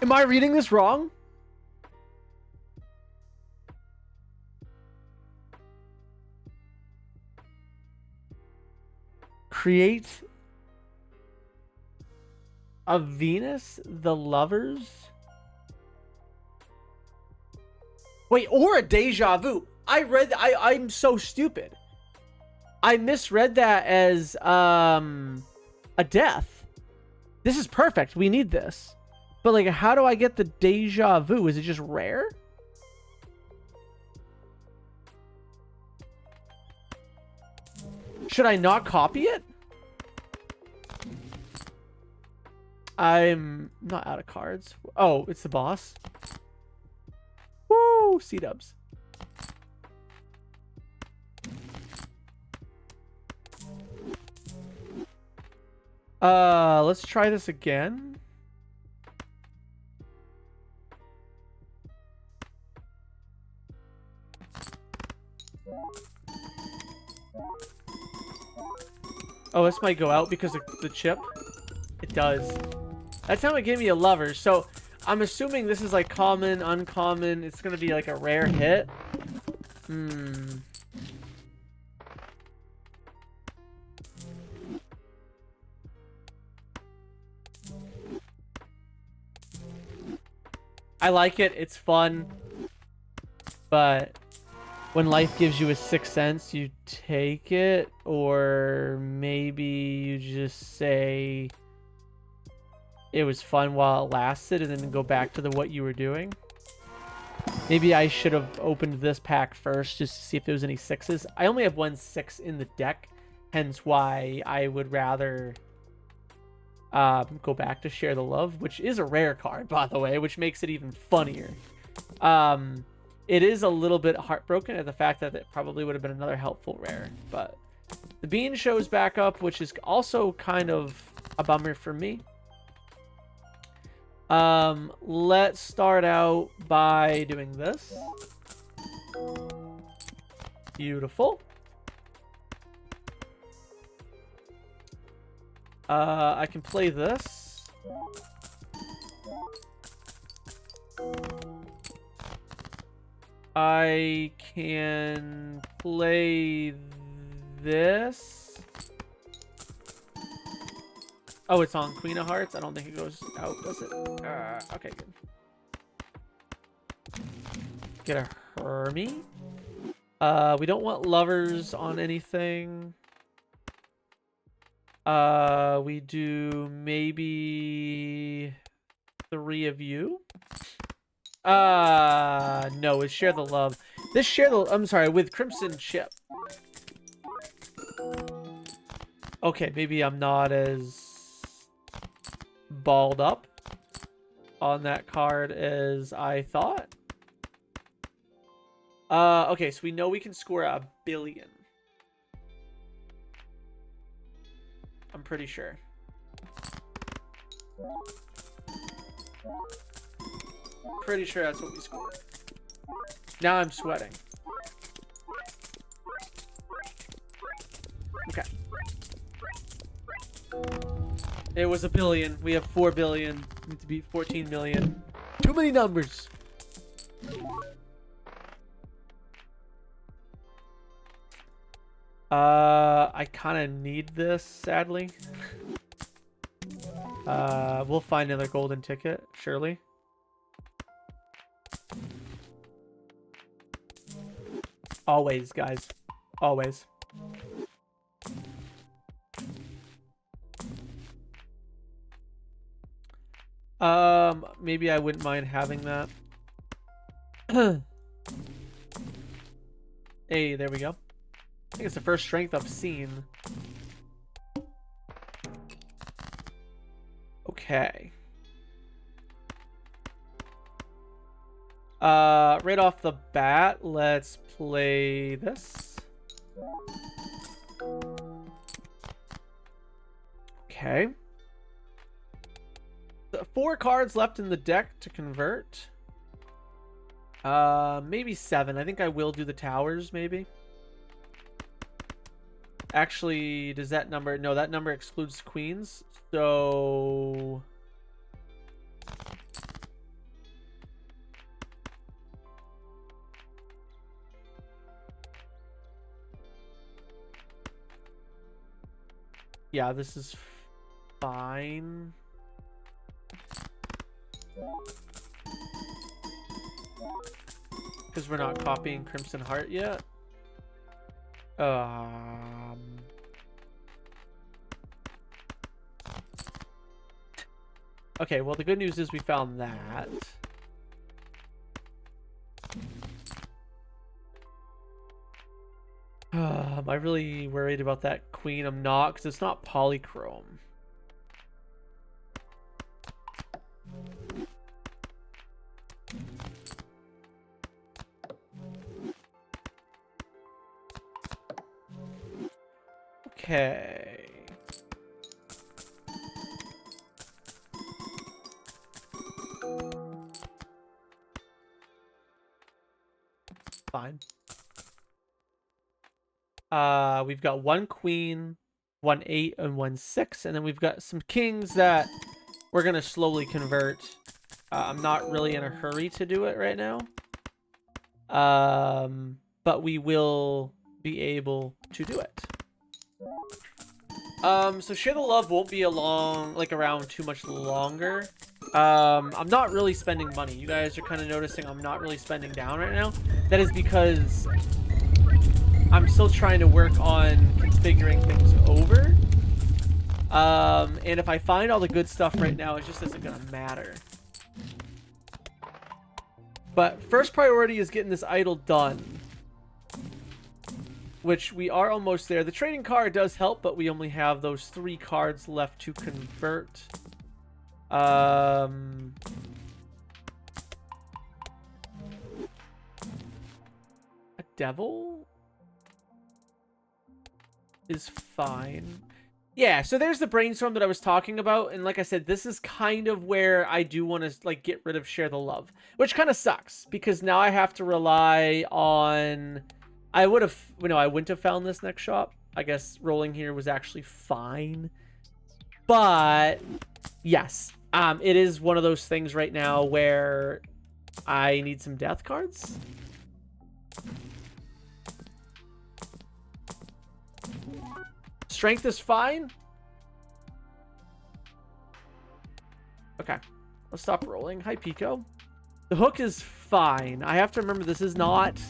Am I reading this wrong? Create a Venus, the lovers? Wait, or a deja vu. I'm so stupid. I misread that as a death. This is perfect. We need this. But like, how do I get the deja vu? Is it just rare? Should I not copy it? I'm not out of cards. Oh, it's the boss. Woo! Seadubbs. Let's try this again. Oh, this might go out because of the chip. It does. That's how it gave me a lover. So I'm assuming this is like common, uncommon. It's gonna be like a rare hit. I like it. It's fun. But when life gives you a sixth sense, you take it, or maybe you just say it was fun while it lasted and then go back to what you were doing. Maybe I should have opened this pack first just to see if there was any sixes. I only have 1 6 in the deck, hence why I would rather go back to Share the Love, which is a rare card, by the way, which makes it even funnier. It is a little bit heartbroken at the fact that it probably would have been another helpful rare, but the bean shows back up, which is also kind of a bummer for me. Let's start out by doing this. Beautiful. I can play this. I can play this. Oh, it's on Queen of Hearts. I don't think it goes out, does it? Okay, good. Get a Hermie. We don't want lovers on anything. We do maybe 3 of you. No, it's Share the Love. This I'm sorry, with Crimson Chip. Okay, maybe I'm not as balled up on that card as I thought. Okay, so we know we can score 1 billion. I'm pretty sure. Pretty sure that's what we scored. Now I'm sweating. Okay. It was 1 billion. We have 4 billion. We need to beat 14 million. Too many numbers. I kind of need this, sadly. We'll find another golden ticket, surely. Always, guys. Always. Maybe I wouldn't mind having that. Hey, there we go. I think it's the first strength I've seen. Okay. Right off the bat, let's play this. Okay. 4 cards left in the deck to convert. Maybe 7. I think I will do the towers, maybe. Actually, does that number... No, that number excludes queens. So... Yeah, this is fine. Because we're not copying Crimson Heart yet. Okay, well, the good news is we found that. Am I really worried about that queen? I'm not, because it's not polychrome. Okay. Fine. We've got 1 queen, 1 8, and 1 6, and then we've got some kings that we're gonna slowly convert. I'm not really in a hurry to do it right now. But we will be able to do it. So Share the Love won't be around too much longer. I'm not really spending money. You guys are kind of noticing I'm not really spending down right now. That is because I'm still trying to work on configuring things over. And if I find all the good stuff right now, it just isn't gonna matter. But first priority is getting this idol done, which we are almost there. The trading card does help, but we only have those 3 cards left to convert. A devil is fine. Yeah, so there's the brainstorm that I was talking about, and like I said, this is kind of where I do want to like get rid of Share the Love, which kind of sucks because now I have to rely on... I wouldn't have found this next shop. I guess rolling here was actually fine. But yes, it is one of those things right now where I need some death cards. Strength is fine. Okay, let's stop rolling. Hi, Pico. The hook is fine. I have to remember this is not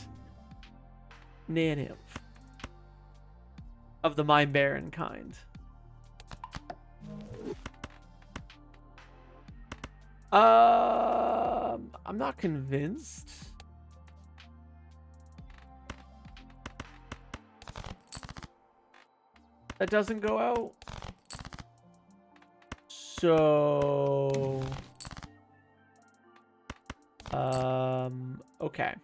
Naneinf of the Mind Baron kind. I'm not convinced. That doesn't go out. So okay.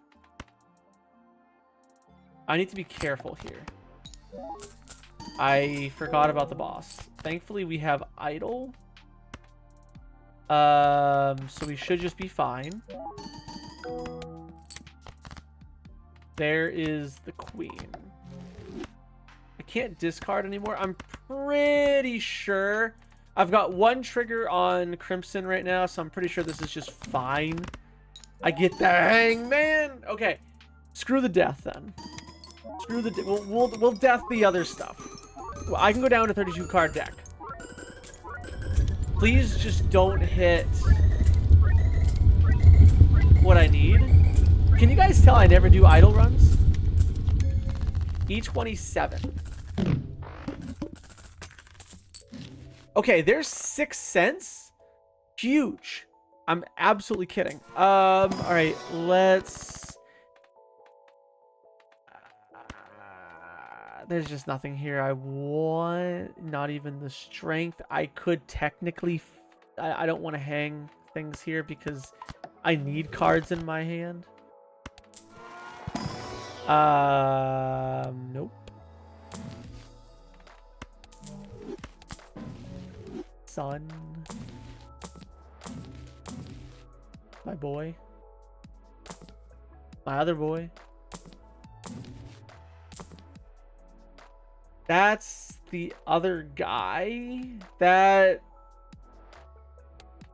I need to be careful here. I forgot about the boss. Thankfully, we have idol. So we should just be fine. There is the queen. I can't discard anymore. I'm pretty sure I've got 1 trigger on Crimson right now, so I'm pretty sure this is just fine. I get the hangman. Okay, screw the death then. Screw the we'll death the other stuff. Well, I can go down to 32 card deck. Please just don't hit what I need. Can you guys tell I never do idle runs? E27. Okay, there's 6 cents. huge. I'm absolutely kidding. All right, let's... there's just nothing here I want. Not even the strength. I could technically... I don't want to hang things here because I need cards in my hand. Nope. Son. My boy. My other boy. That's the other guy. That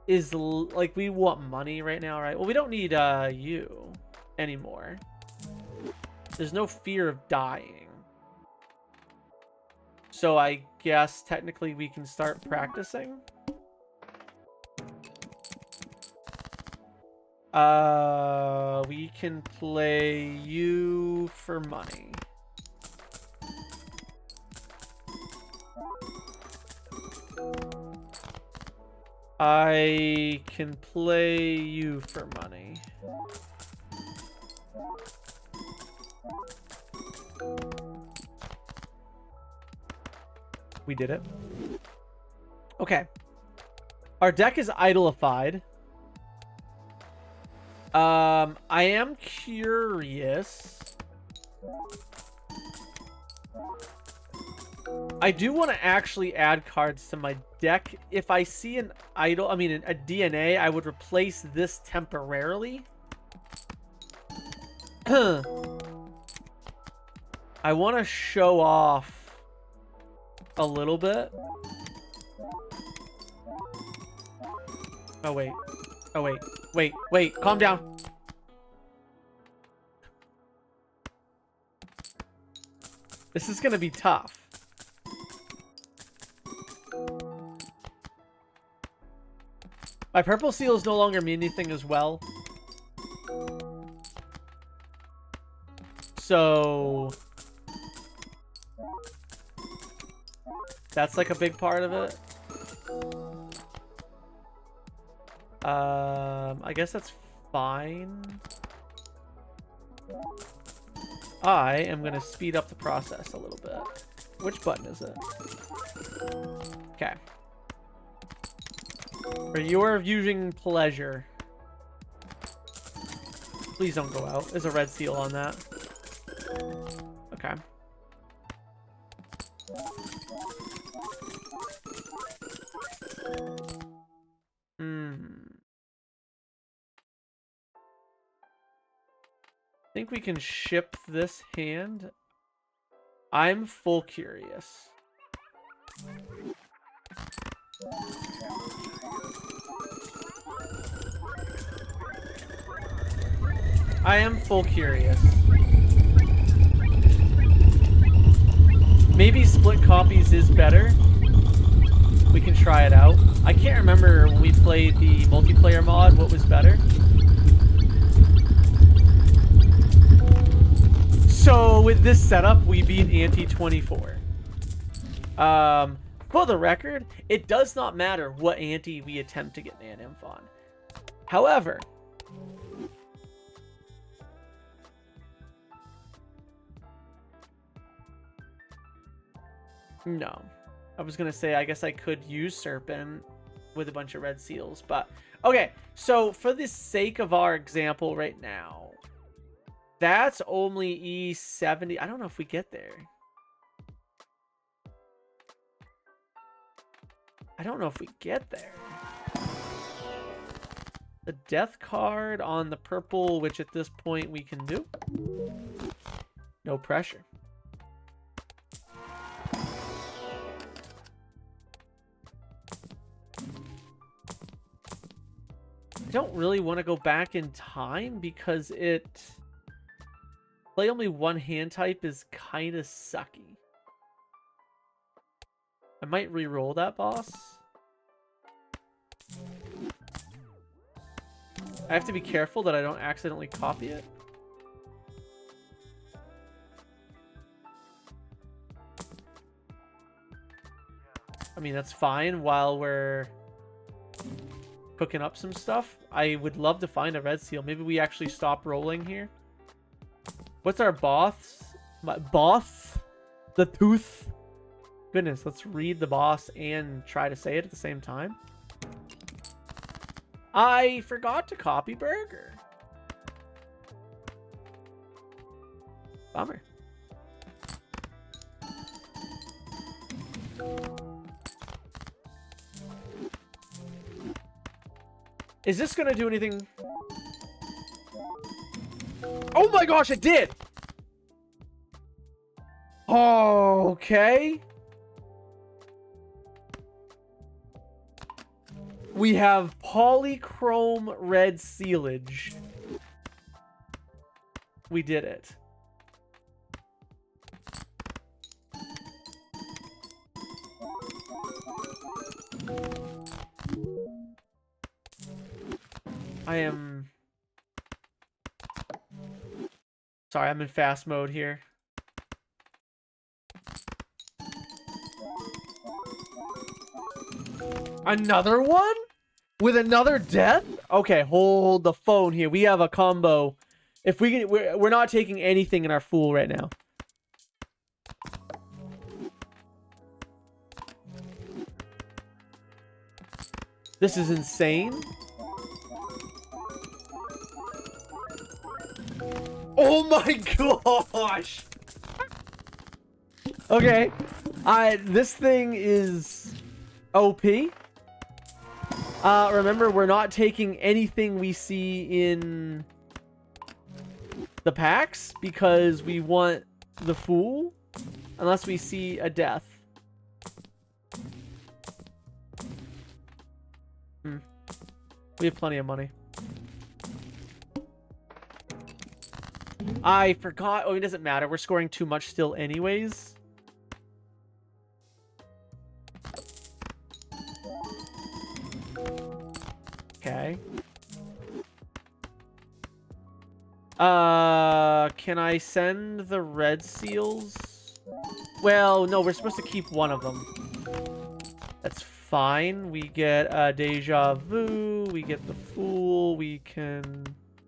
is like, we want money right now, right? Well, we don't need you anymore. There's no fear of dying. So I guess technically we can start practicing. We can play you for money. I can play you for money. We did it. Okay. Our deck is idolified. I am curious. I do want to actually add cards to my deck. If I see an idol, I mean a DNA, I would replace this temporarily. I want to show off a little bit. Oh, wait. Oh, wait. Wait, wait. Calm down. This is going to be tough. My purple seals no longer mean anything as well. So that's like a big part of it. I guess that's fine. I am going to speed up the process a little bit. Which button is it? Okay. For your viewing pleasure. Please don't go out. There's a red seal on that. Okay. I think we can ship this hand. I'm full curious. I am full curious. Maybe split copies is better. We can try it out. I can't remember when we played the multiplayer mod what was better. So with this setup, we beat Anti 24. For the record, it does not matter what Anti we attempt to get Naneinf on. However, no. I was going to say, I guess I could use Serpent with a bunch of red seals, but okay. So for the sake of our example right now, that's only E70. I don't know if we get there. I don't know if we get there. The death card on the purple, which at this point we can do. No pressure. I don't really want to go back in time because play only one hand type is kind of sucky. I might re-roll that boss. I have to be careful that I don't accidentally copy it. I mean, that's fine while we're cooking up some stuff. I would love to find a red seal. Maybe we actually stop rolling here. What's our boss? Boss? The tooth? Goodness, let's read the boss and try to say it at the same time. I forgot to copy burger. Bummer. Is this gonna do anything? Oh my gosh, it did! Okay. We have polychrome red sealage. We did it. I am... Sorry, I'm in fast mode here. Another one? With another death? Okay, hold the phone here. We have a combo. If we can, we're not taking anything in our Fool right now. This is insane. Oh my gosh! Okay, this thing is OP. Remember, we're not taking anything we see in the packs because we want the Fool, unless we see a death. We have plenty of money. I forgot. Oh, it doesn't matter. We're scoring too much still anyways. Okay. Can I send the red seals? Well, no, we're supposed to keep one of them. That's fine. We get Deja Vu. We get the Fool. We can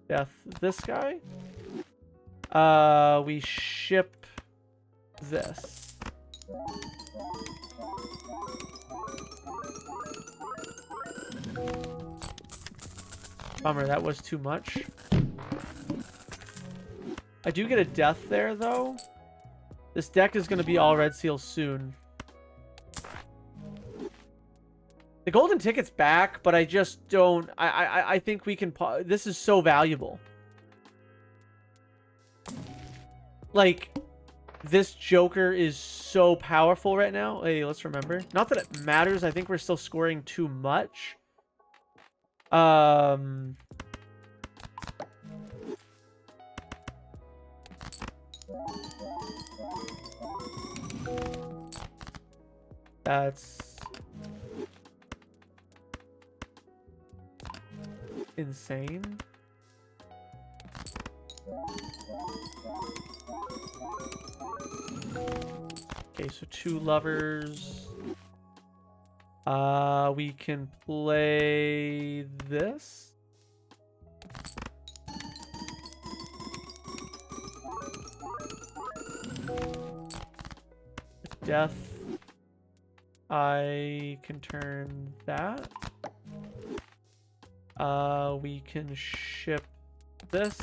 death this guy. We ship this. Bummer, that was too much. I do get a death there, though. This deck is going to be all red seals soon. The golden ticket's back, but I just don't... I think we can... This is so valuable. Like, this Joker is so powerful right now. Hey, let's remember. Not that it matters. I think we're still scoring too much. That's insane. Okay, so 2 lovers. We can play this. Death. I can turn that. We can ship this.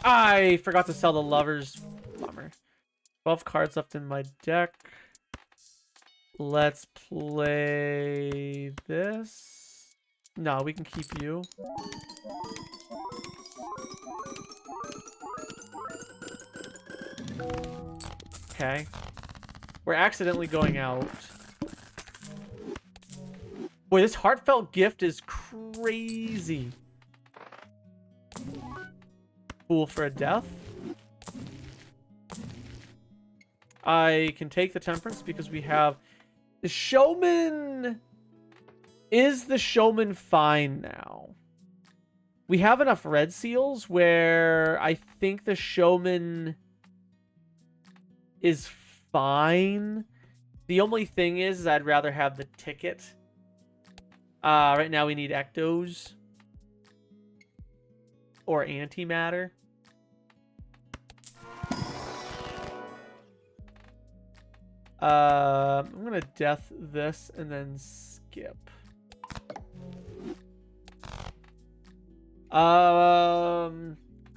I forgot to sell the lovers. Bummer. 12 cards left in my deck. Let's play this. No, we can keep you. Okay. We're accidentally going out. Boy, this Heartfelt Gift is crazy. Fool for a death. I can take the Temperance because we have... The Showman... Is the Showman fine now? We have enough red seals where I think the Showman is fine The only thing is I'd rather have the ticket. Right now we need Ectos. Or AntiMatter. I'm gonna death this and then skip. I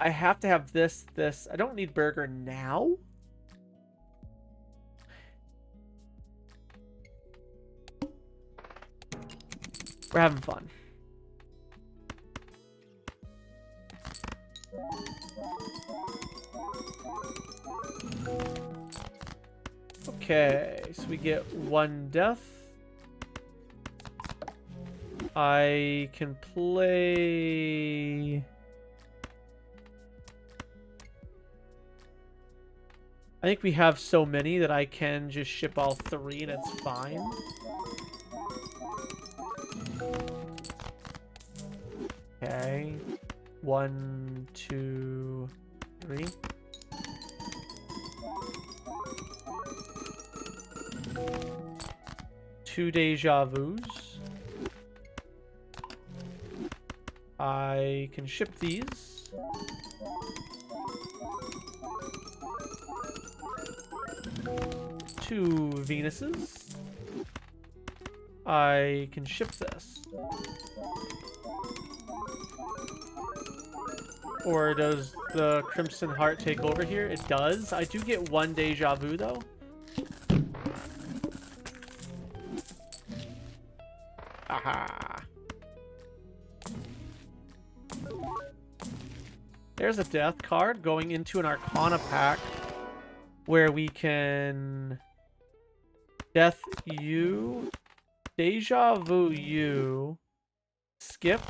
have to have this. I don't need burger now. We're having fun. Okay, so we get 1 death. I can play... I think we have so many that I can just ship all 3 and it's fine. Okay. 1, 2, 3. Two deja vus. I can ship these. Two Venuses. I can ship this. Or does the Crimson Heart take over here? It does. I do get 1 deja vu though. Aha. There's a death card going into an Arcana pack where we can death you, deja vu you, skip.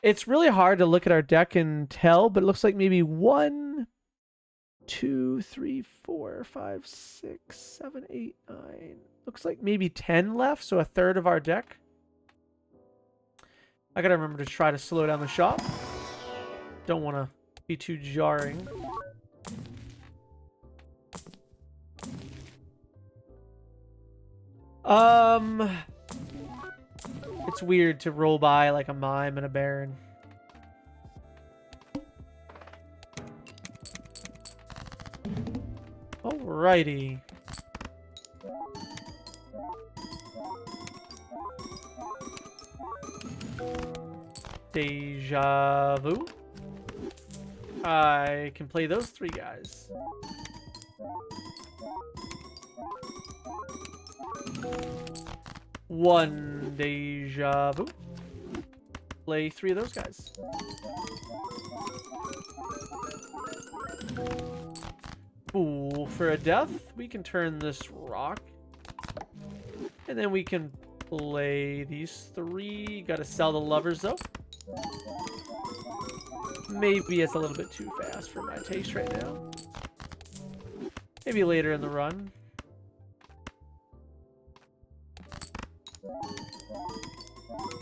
It's really hard to look at our deck and tell, but it looks like maybe 1, 2, 3, 4, 5, 6, 7, 8, 9. Looks like maybe 10 left, so a third of our deck. I gotta remember to try to slow down the shop. Don't want to be too jarring. It's weird to roll by like a mime and a baron. Alrighty. Deja vu. I can play those 3 guys. One deja vu. Play 3 of those guys. Ooh, for a death, we can turn this rock. And then we can play these 3. Gotta sell the lovers though. Maybe it's a little bit too fast for my taste right now. Maybe later in the run.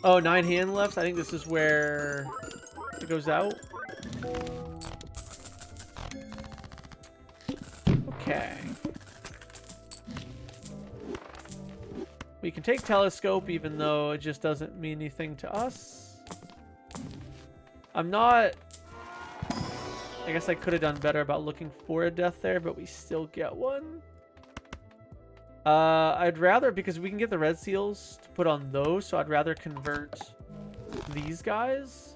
Oh, 9 hand left. I think this is where it goes out. Okay. We can take telescope even though it just doesn't mean anything to us. I'm not... I guess I could have done better about looking for a death there, but we still get one. I'd rather, because we can get the red seals to put on those, so I'd rather convert these guys.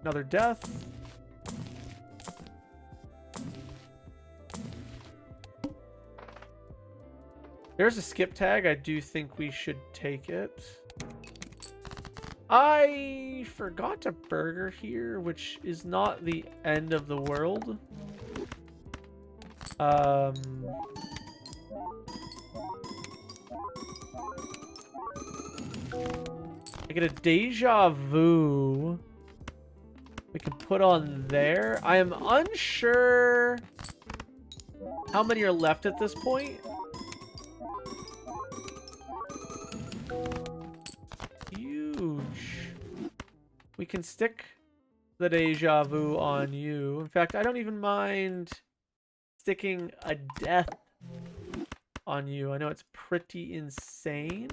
Another death. There's a skip tag. I do think we should take it. I forgot to burger here, which is not the end of the world. I get a deja vu. We can put on there. I am unsure how many are left at this point. Huge. We can stick the deja vu on you. In fact, I don't even mind sticking a death on you. I know it's pretty insane.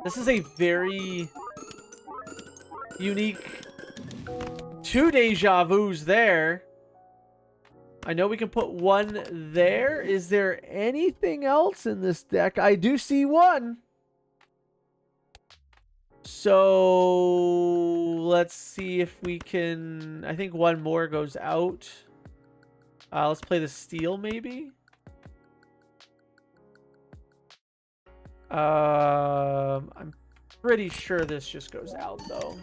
This is a very unique 2 deja vus there. I know we can put 1 there. Is there anything else in this deck? I do see 1. So let's see if we can... I think 1 more goes out. Let's play the steel maybe. I'm pretty sure this just goes out though.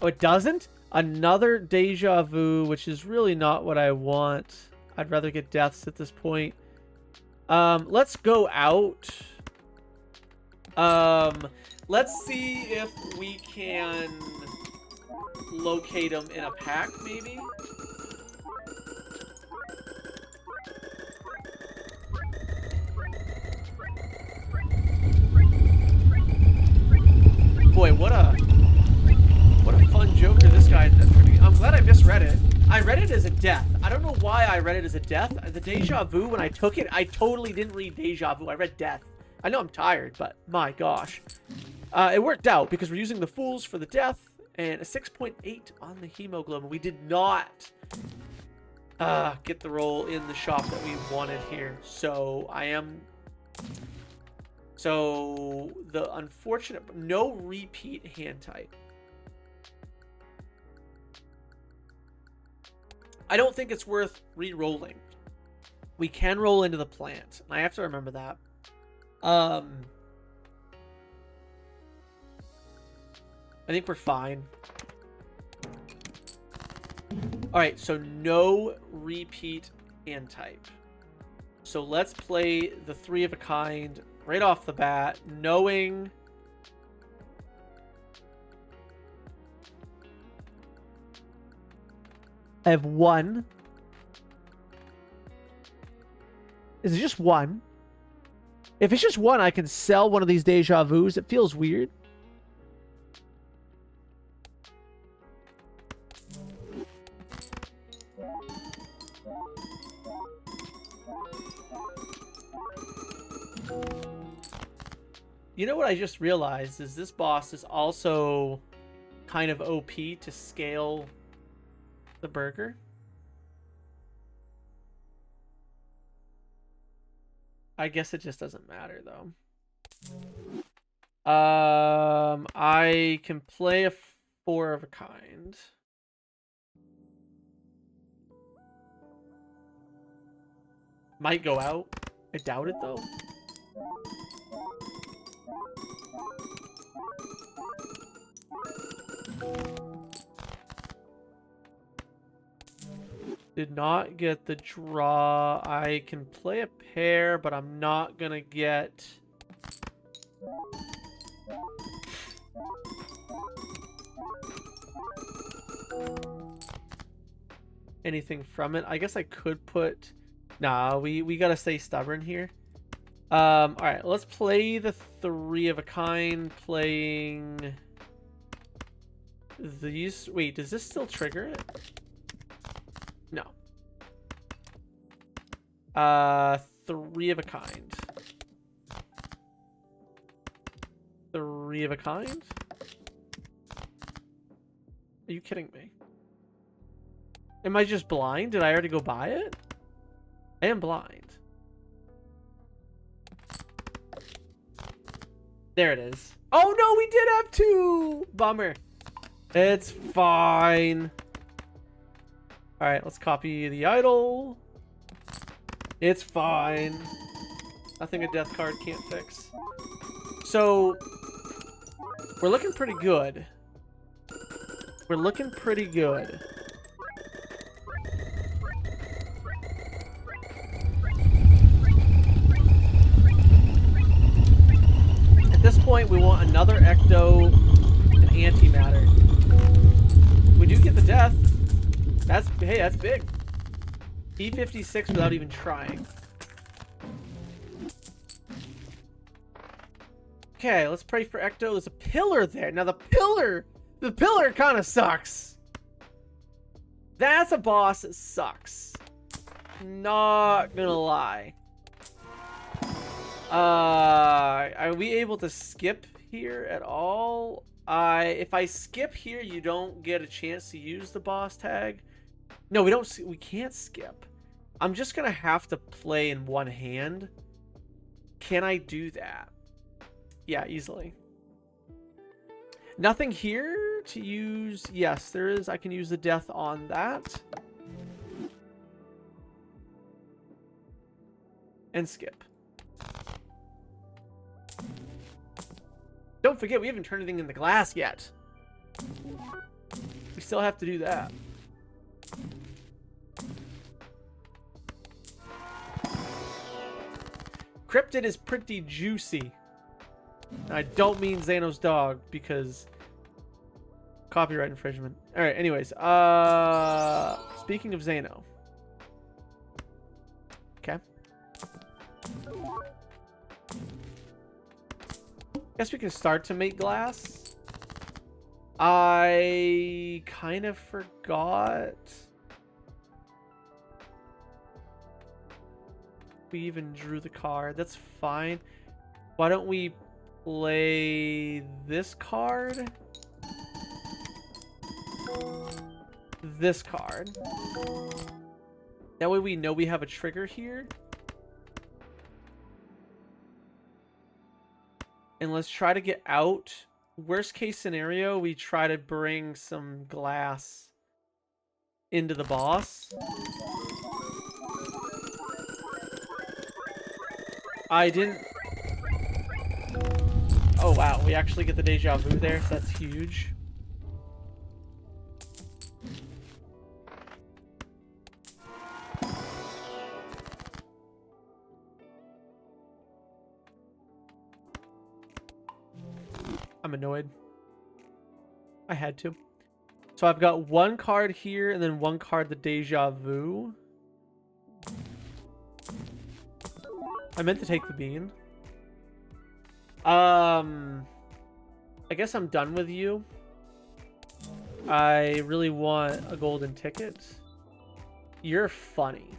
Oh, it doesn't? Another deja vu, which is really not what I want. I'd rather get deaths at this point. Let's go out. Let's see if we can locate them in a pack, maybe. Boy, what a fun Joker this guy. I'm glad I misread it. I read it as a death. I don't know why I read it as a death. The deja vu, when I took it, I totally didn't read deja vu. I read death. I know I'm tired, but my gosh. It worked out because we're using the fools for the death and a 6.8 on the hemoglobin. We did not get the roll in the shop that we wanted here. So So the unfortunate, no repeat hand type. I don't think it's worth re-rolling. We can roll into the plant. I have to remember that. I think we're fine. All right, so no repeat hand type. So let's play the 3 of a kind right off the bat, knowing I have 1. Is it just 1? If it's just 1, I can sell one of these deja vus. It feels weird. You know what I just realized is this boss is also kind of OP to scale the burger. I guess it just doesn't matter though. I can play a 4 of a kind. Might go out. I doubt it though. Did not get the draw. I can play a pair, but I'm not gonna get... anything from it. I guess I could put... Nah, we gotta stay stubborn here. Alright, let's play the 3 of a kind, playing... these... Wait, does this still trigger it? No. 3 of a kind. 3 of a kind? Are you kidding me? Am I just blind? Did I already go buy it? I am blind. There it is. Oh no, we did have 2! Bummer. It's fine. Alright, let's copy the idol. It's fine. Nothing a death card can't fix. So, we're looking pretty good. We're looking pretty good. At this point, we want another Ecto and AntiMatter. We do get the death. Hey, that's big. P56 without even trying. Okay, let's pray for Ecto. There's a pillar there. Now the pillar kind of sucks. That's a boss that sucks. Not gonna lie. Are we able to skip here at all? If I skip here, you don't get a chance to use the boss tag. No, we don't. We can't skip. I'm just gonna have to play in one hand. Can I do that? Yeah, easily. Nothing here to use. Yes, there is. I can use the death on that. And skip. Don't forget, we haven't turned anything in the glass yet. We still have to do that. Cryptid is pretty juicy. I don't mean Xano's dog because copyright infringement. All right, anyways, speaking of Xano. Okay. Guess we can start to make glass. I kind of forgot. We even drew the card. That's fine. Why don't we play this card? This card. That way we know we have a trigger here. And let's try to get out. Worst case scenario, we try to bring some glass into the boss. I didn't... Oh, wow. We actually get the deja vu there. That's huge. I'm annoyed. I had to. So I've got one card here and then one card the deja vu. I meant to take the bean. I guess I'm done with you. I really want a golden ticket. You're funny.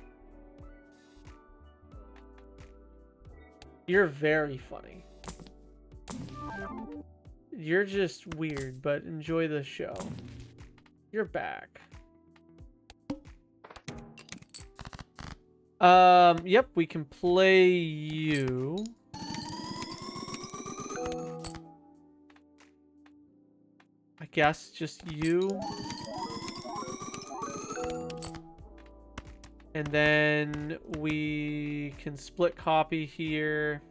You're very funny. You're just weird, but enjoy the show. You're back. Yep, we can play you. I guess just you. And then we can split copy here.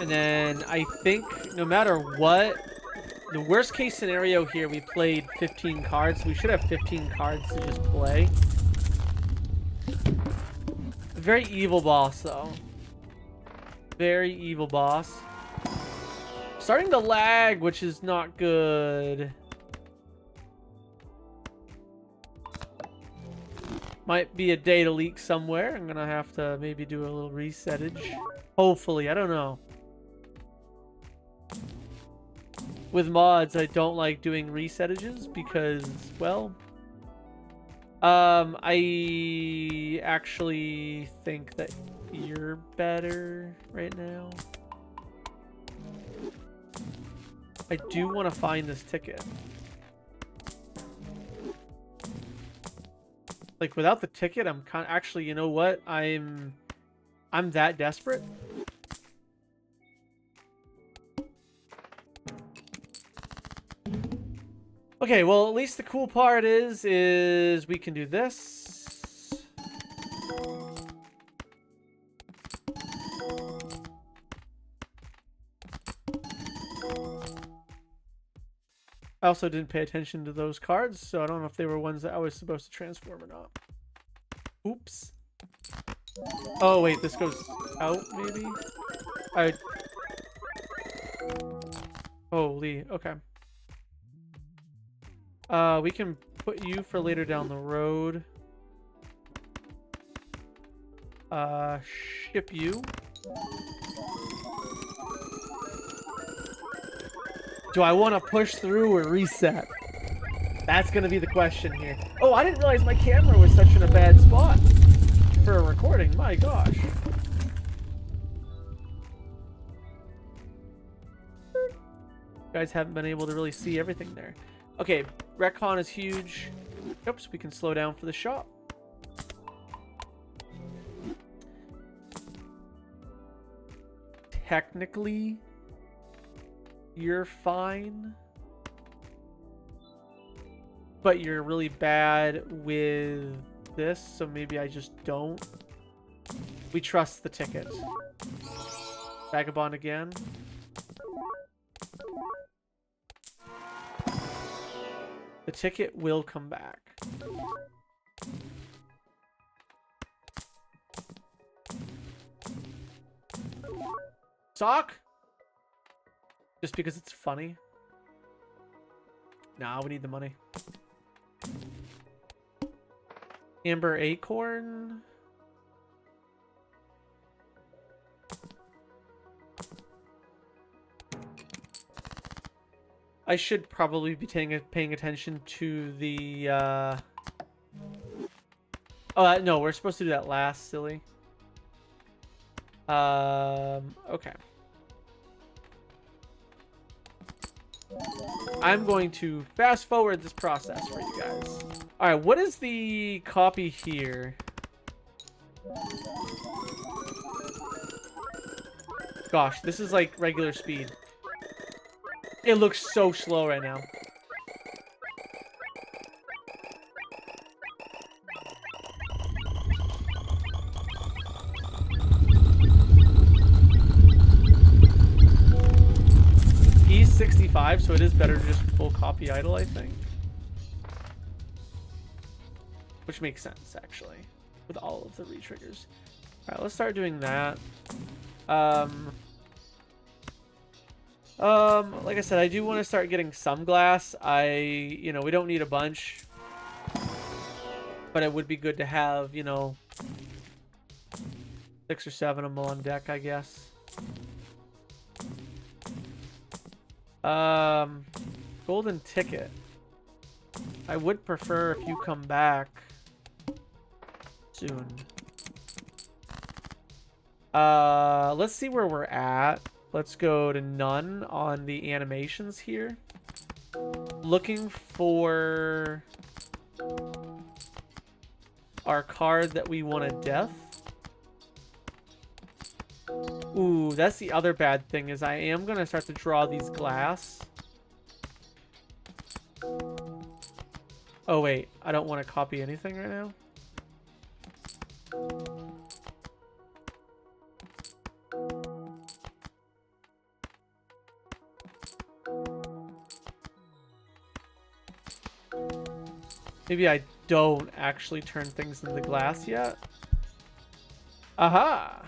And then I think no matter what, the worst case scenario here, we played 15 cards. We should have 15 cards to just play. A very evil boss, though. Very evil boss. Starting to lag, which is not good. Might be a data leak somewhere. I'm gonna have to maybe do a little resetage. Hopefully, I don't know. With mods, I don't like doing resetages because, well, I actually think that you're better right now. I do want to find this ticket. Like, without the ticket, I'm kind of... Actually, you know what? I'm that desperate. Okay, well, at least the cool part is we can do this. I also didn't pay attention to those cards, so I don't know if they were ones that I was supposed to transform or not. Oops. Oh, wait, this goes out, maybe? Holy, okay. We can put you for later down the road. Ship you. Do I want to push through or reset? That's gonna be the question here. Oh, I didn't realize my camera was such in a bad spot for a recording. My gosh. You guys haven't been able to really see everything there. Okay, retcon is huge. Oops, we can slow down for the shop. Technically, you're fine. But you're really bad with this, so maybe I just don't. We trust the ticket. Vagabond again. The ticket will come back. Sock? Just because it's funny? Nah, we need the money. Amber Acorn. I should probably be paying attention to the oh no, we're supposed to do that last, silly. Okay. I'm going to fast forward this process for you guys. All right, what is the copy here? Gosh, this is like regular speed. It looks so slow right now. He's 65, so it is better to just full copy idle, I think. Which makes sense, actually, with all of the retriggers. All right, let's start doing that. Like I said, I do want to start getting some glass. You know, we don't need a bunch, but it would be good to have, you know, 6 or 7 of them on deck, I guess. Golden ticket. I would prefer if you come back soon. Let's see where we're at. Let's go to none on the animations here. Looking for our card that we want to death. Ooh, that's the other bad thing, is I am going to start to draw these glass. Oh, wait. I don't want to copy anything right now. Maybe I don't actually turn things into glass yet. Aha!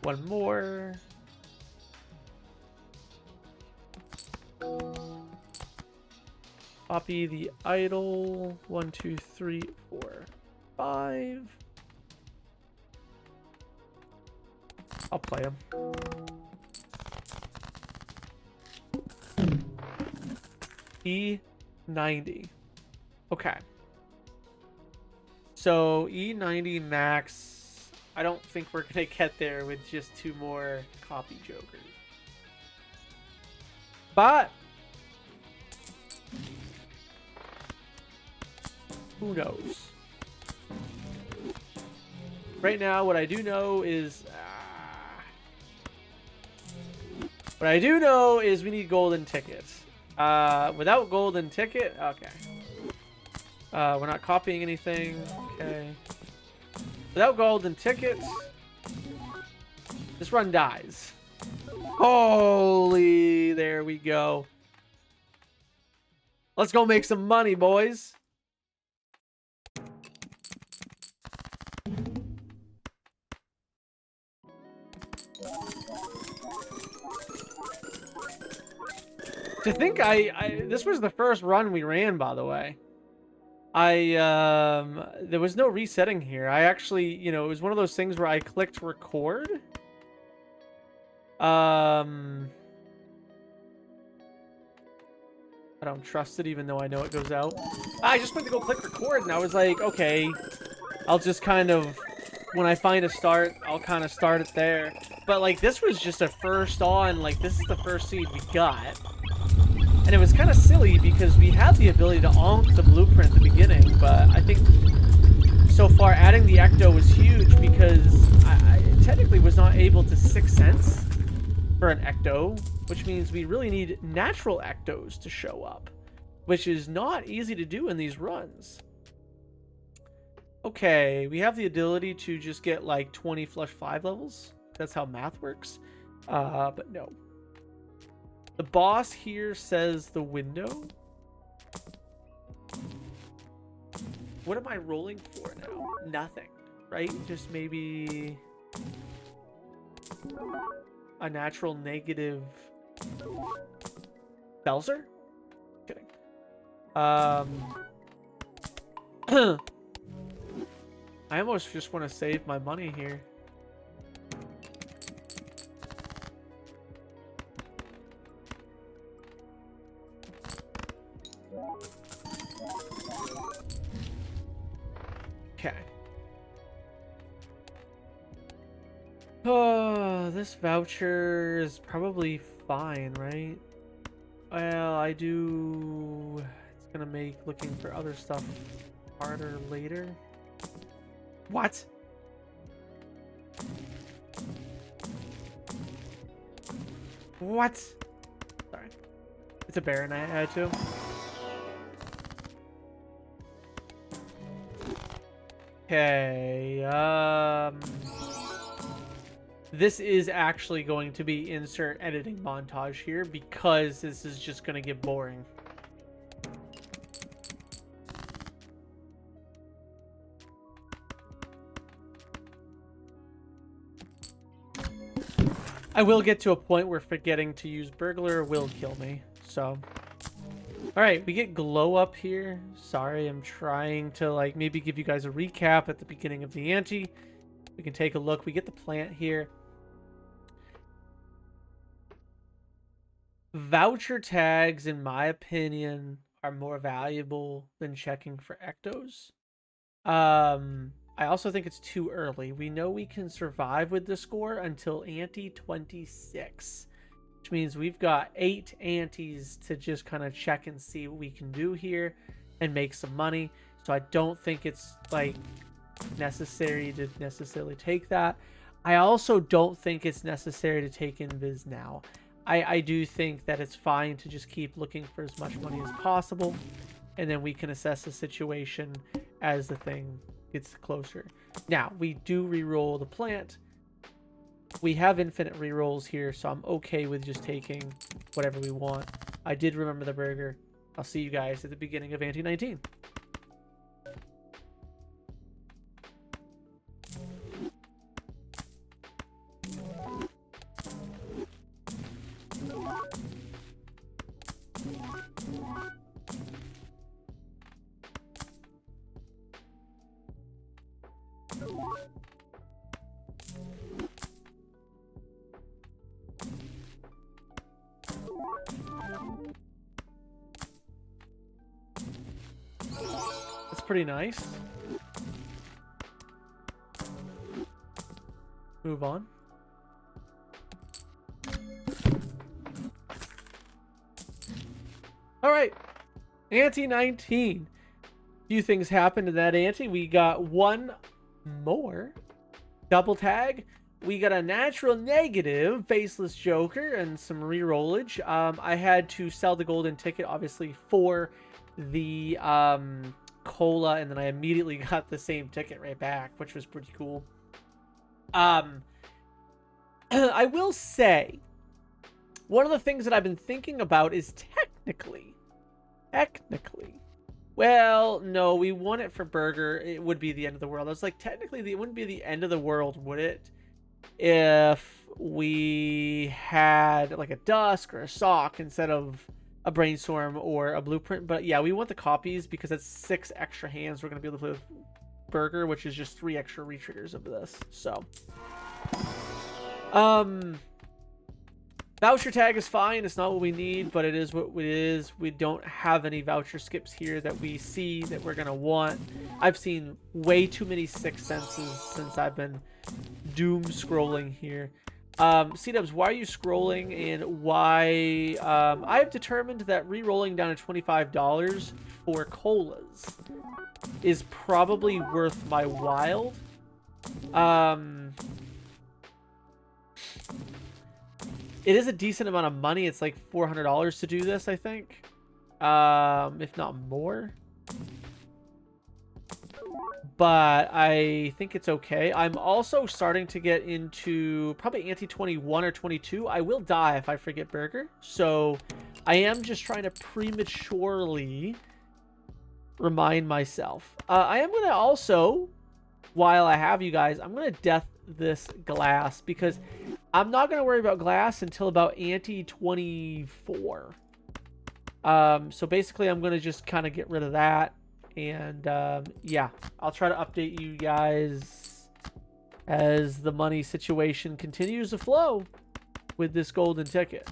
One more. Copy the idle. 1, 2, 3, 4, 5. I'll play them. E90. Okay. So E90 max. I don't think we're gonna get there with just 2 more copy jokers. But who knows? Right now, what I do know is we need golden tickets. Without golden ticket, okay. We're not copying anything. Okay. Without golden tickets, this run dies. Holy, there we go. Let's go make some money, boys. To think this was the first run we ran, by the way. There was no resetting here. I actually, you know, it was one of those things where I clicked record. I don't trust it, even though I know it goes out. I just went to go click record, and I was like, okay, I'll just kind of, when I find a start, I'll kind of start it there. But, like, this was just a first on, like, this is the first seed we got. And it was kind of silly because we had the ability to onk the blueprint at the beginning, but I think so far adding the Ecto was huge because I technically was not able to 6 cents for an Ecto, which means we really need natural Ectos to show up, which is not easy to do in these runs. Okay, we have the ability to just get like 20 flush 5 levels. That's how math works. But no. The boss here says the window. What am I rolling for now? Nothing, right? Just maybe a natural negative Belzer? Kidding. I almost just want to save my money here. Okay. Oh, this voucher is probably fine, right? Well, I do... It's gonna make looking for other stuff harder later. What? What? Sorry. It's a Baron I had to. Okay, this is actually going to be insert editing montage here because this is just going to get boring. I will get to a point where forgetting to use Burglar will kill me, so... Alright, we get glow up here. Sorry, I'm trying to like maybe give you guys a recap at the beginning of the ante. We can take a look. We get the plant here. Voucher tags, in my opinion, are more valuable than checking for Ectos. I also think it's too early. We know we can survive with the score until ante 26. Which means we've got 8 antes to just kind of check and see what we can do here and make some money. So I don't think it's like necessary to necessarily take that. I also don't think it's necessary to take Invis now. I do think that it's fine to just keep looking for as much money as possible, and then we can assess the situation as the thing gets closer. Now, we do re-roll the plant. We have infinite rerolls here, so I'm okay with just taking whatever we want. I did remember the burger. I'll see you guys at the beginning of Ante 19. That's pretty nice. Move on. All right, ante 19. Few things happened in that ante. We got one more double tag. We got a natural negative faceless Joker and some rerollage. I had to sell the golden ticket, obviously, for the cola, and then I immediately got the same ticket right back, which was pretty cool. I will say, one of the things that I've been thinking about is technically, well, no, we won it for burger. It would be the end of the world. I was like, technically, it wouldn't be the end of the world, would it? If we had like a dusk or a sock instead of a brainstorm or a blueprint. But yeah, we want the copies because it's 6 extra hands we're going to be able to play with Burger, which is just 3 extra retriggers of this. So, voucher tag is fine. It's not what we need, but it is what it is. We don't have any voucher skips here that we see that we're going to want. I've seen way too many 6 senses since I've been doom scrolling here. Seadubbs, why are you scrolling, and why? I have determined that re-rolling down to $25 for colas is probably worth my while. It is a decent amount of money. It's like $400 to do this, I think, if not more. But I think it's okay. I'm also starting to get into probably anti-21 or 22. I will die if I forget Burger. So I am just trying to prematurely remind myself. I am going to also, while I have you guys, I'm going to death this glass because I'm not going to worry about glass until about anti-24. So basically I'm going to just kind of get rid of that. And yeah, I'll try to update you guys as the money situation continues to flow with this golden ticket.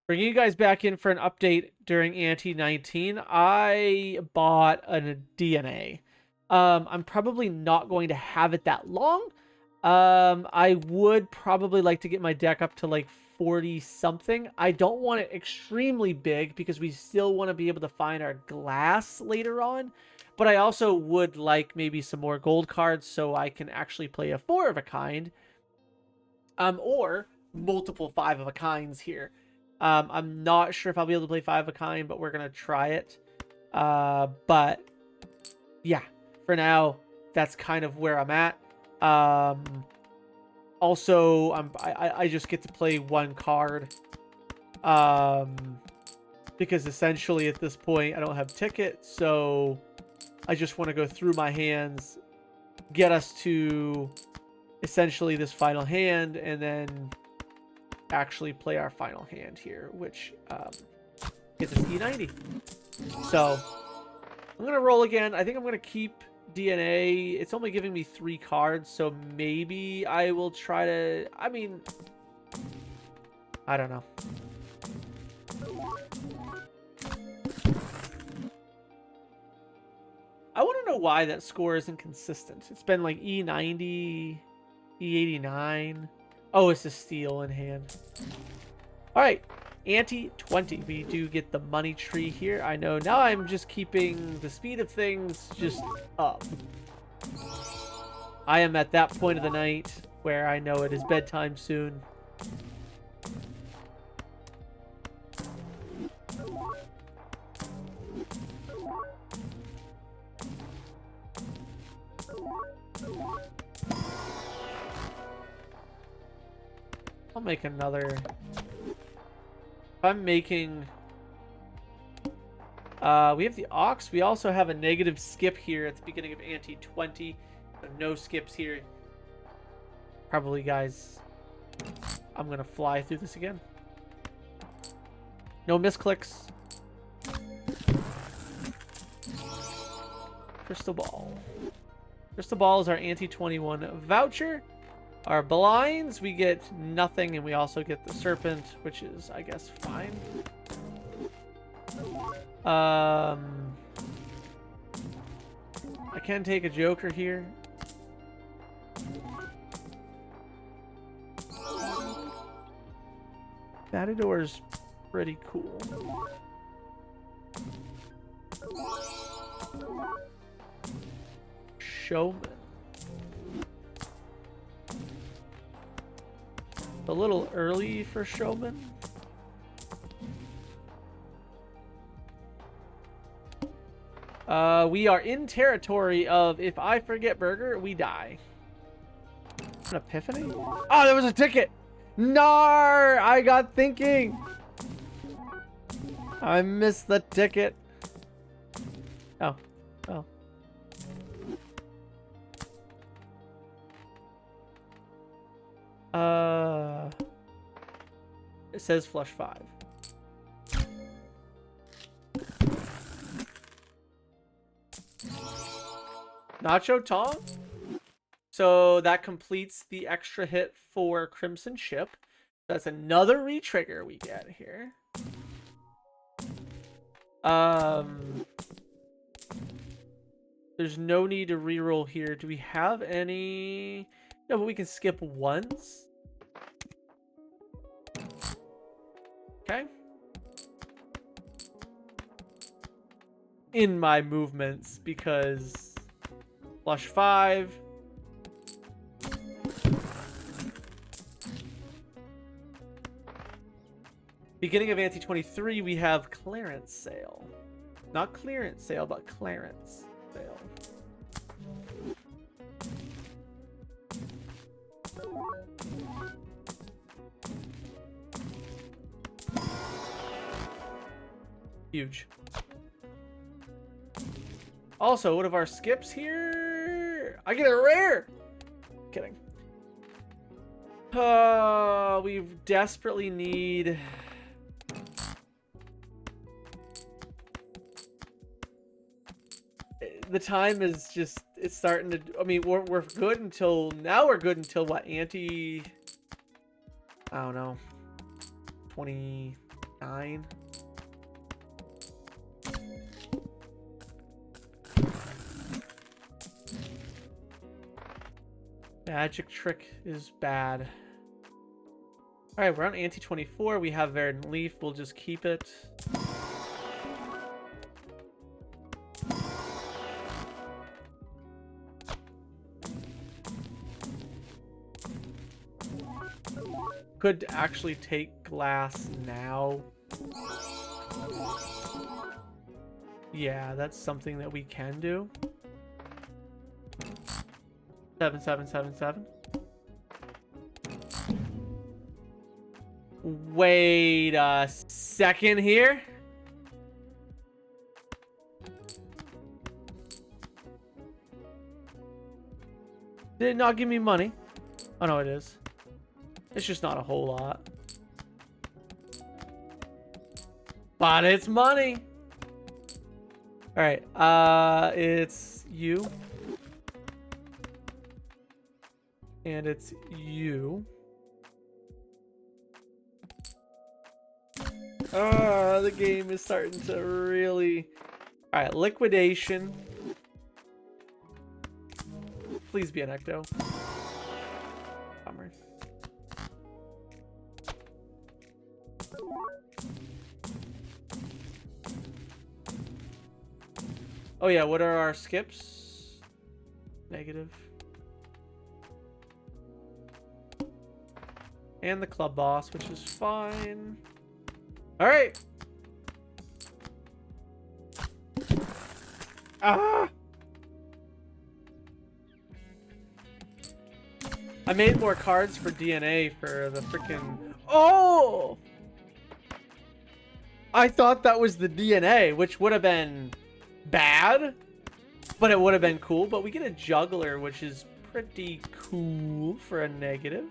Bringing you guys back in for an update during Anti-19, I bought a DNA. I'm probably not going to have it that long. I would probably like to get my deck up to like 40 something. I don't want it extremely big because we still want to be able to find our glass later on. But I also would like maybe some more gold cards so I can actually play a 4 of a kind. Or multiple 5 of a kinds here. I'm not sure if I'll be able to play 5 of a kind, but we're going to try it. But yeah, for now, that's kind of where I'm at. Also, I just get to play 1 card. Because essentially at this point, I don't have ticket. So I just want to go through my hands, get us to essentially this final hand, and then actually play our final hand here, which gets us E90. So I'm going to roll again. I think I'm going to keep DNA. It's only giving me 3 cards, so maybe I will try to, I mean, I don't know. I want to know why that score isn't consistent. It's been like E90, E89. Oh, it's a steal in hand. All right, Anti-20. We do get the money tree here. I know now I'm just keeping the speed of things just up. I am at that point of the night where I know it is bedtime soon. I'll make another. If I'm making, we have the Ox. We also have a negative skip here at the beginning of Anti-20. So no skips here. Probably, guys, I'm going to fly through this again. No misclicks. Crystal Ball. Crystal Ball is our Anti-21 voucher. Our blinds, we get nothing, and we also get the Serpent, which is, I guess, fine. I can take a Joker here. Matador's pretty cool. Showman. A little early for Showman. We are in territory of if I forget Burger, we die. An epiphany? Oh, there was a ticket! Nar! I got thinking! I missed the ticket. Oh. Oh. It says flush 5. Nacho Tom? So that completes the extra hit for Crimson Ship. That's another retrigger we get here. There's no need to reroll here. Do we have any? No, but we can skip once. Okay. In my movements, because flush 5. Beginning of Ante 23, we have clearance sale. Not clearance sale, but clearance sale. Huge. Also, one of our skips here. I get a rare. Kidding. We desperately need. The time is just, it's starting to, I mean, we're good until, now we're good until what, I don't know, 29? Magic Trick is bad. Alright, we're on Ante 24. We have Verdant Leaf. We'll just keep it. Could actually take glass now. Yeah, that's something that we can do. 7777. Wait a second here. Did it not give me money? Oh no, it is. It's just not a whole lot. But it's money. Alright, it's you. And it's you. The game is starting to really... Alright, liquidation. Please be an Ecto. Bummer. Oh yeah, what are our skips? Negative. And the club boss, which is fine. Alright. Ah! I made more cards for DNA for the freaking... Oh! I thought that was the DNA, which would have been bad, but it would have been cool. But we get a juggler, which is pretty cool for a negative.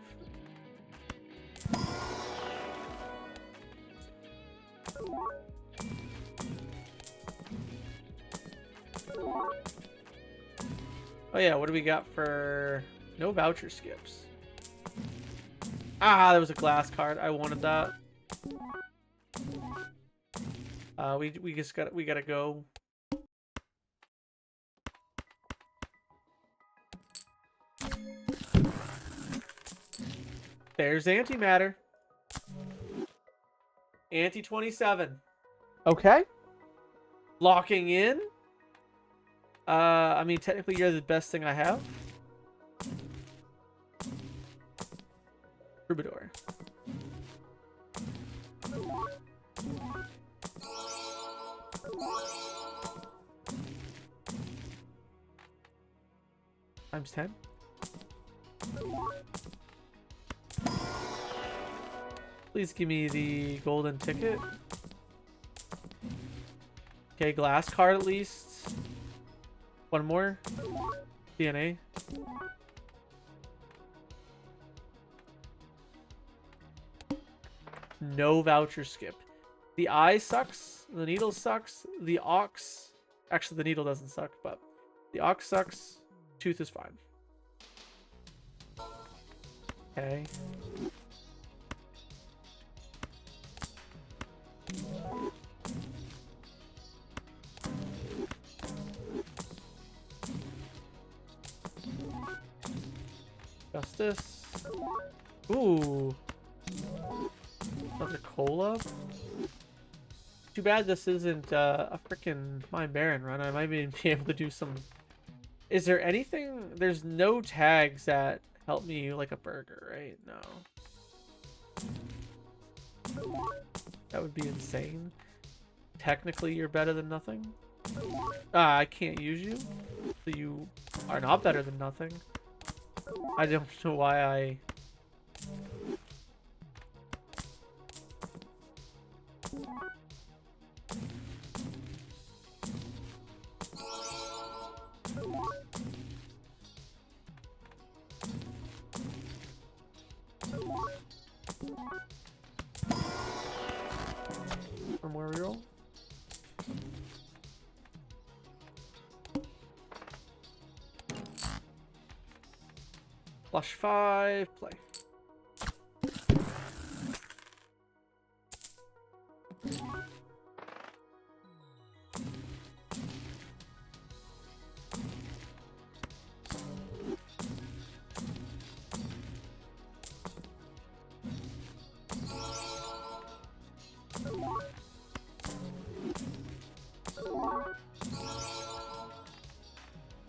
Oh yeah, what do we got for no voucher skips? Ah, there was a glass card. I wanted that. We gotta go. There's AntiMatter. Ante 27. Okay. Locking in. I mean, technically you're the best thing I have. Troubadour. Times 10. Please give me the golden ticket. Okay, glass card at least. One more. DNA. No voucher skip. The eye sucks. The needle sucks. The ox... Actually, the needle doesn't suck, but... The ox sucks. Tooth is fine. Okay. Justice. Ooh. Another cola. Too bad this isn't a freaking Mind Baron run. I might even be able to do some... Is there anything... There's no tags that help me like a burger, right? No. That would be insane. Technically, you're better than nothing. I can't use you. So you are not better than nothing. I don't know why I... One more reroll. Flush 5, play.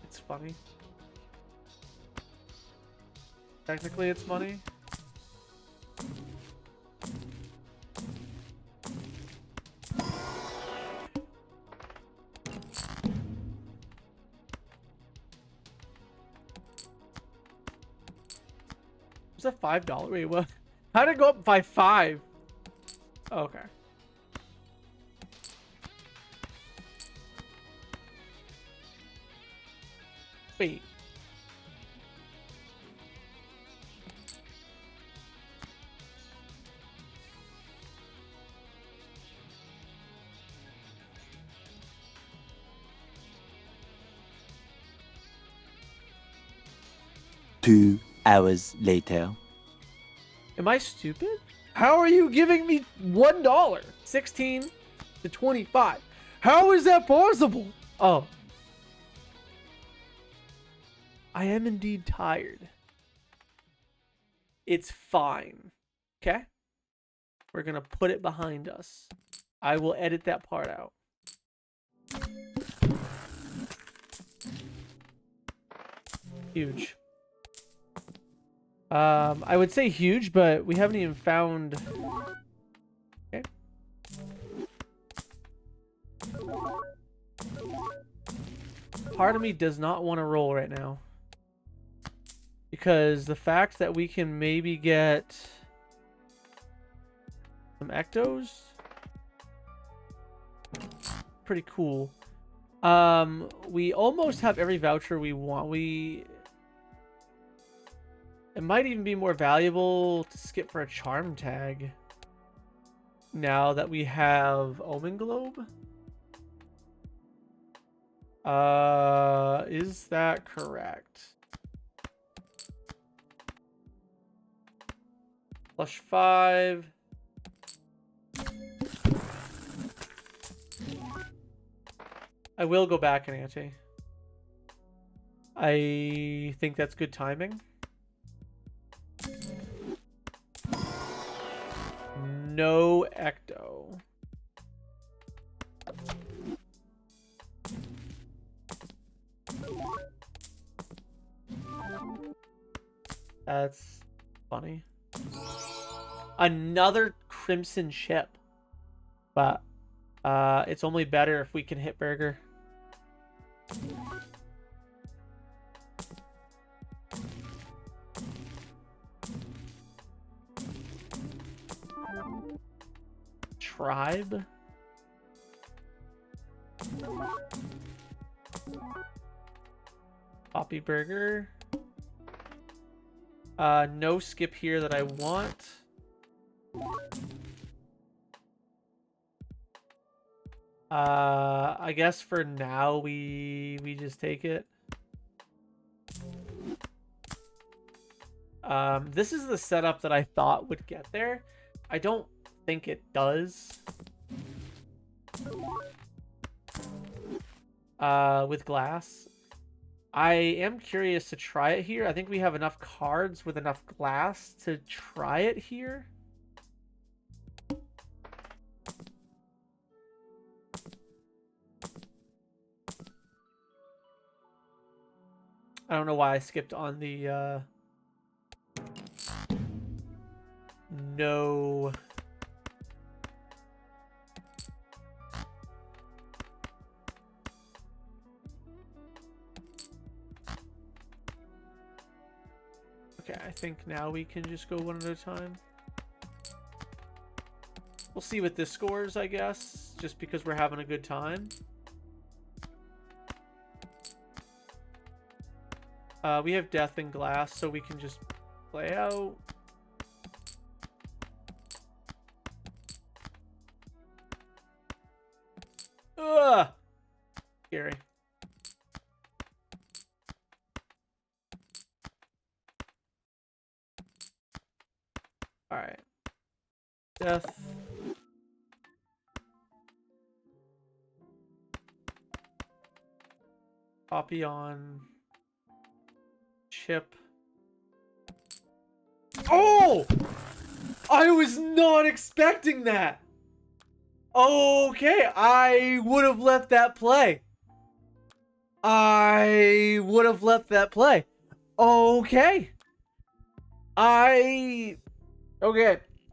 It's funny. Technically, it's money. Was that $5? Wait, what? How did it go up by 5? Oh, okay. Wait. Two hours later. Am I stupid? How are you giving me $1? 16 to 25. How is that possible? Oh. I am indeed tired. It's fine. Okay? We're gonna put it behind us. I will edit that part out. Huge. I would say huge, but we haven't even found... Okay. Part of me does not want to roll right now. Because the fact that we can maybe get some Ectos, pretty cool. We almost have every voucher we want. It might even be more valuable to skip for a charm tag now that we have Omen Globe. Is that correct? Flush 5. I will go back and ante. I think that's good timing. No Ecto. That's funny. Another Crimson Chip. But it's only better if we can hit Burger. Tribe. Poppy Burger. No skip here that I want. I guess for now we just take it. This is the setup that I thought would get there. I don't think it does. With glass. I am curious to try it here. I think we have enough cards with enough glass to try it here. I don't know why I skipped on the no. Okay, I think now we can just go one at a time. We'll see what this scores, I guess, just because we're having a good time. We have death and glass, so we can just play out. Ugh! Scary. Alright. Death. Copy on. Chip. Oh! I was not expecting that! Okay, I would have left that play. I would have left that play. Okay. Okay.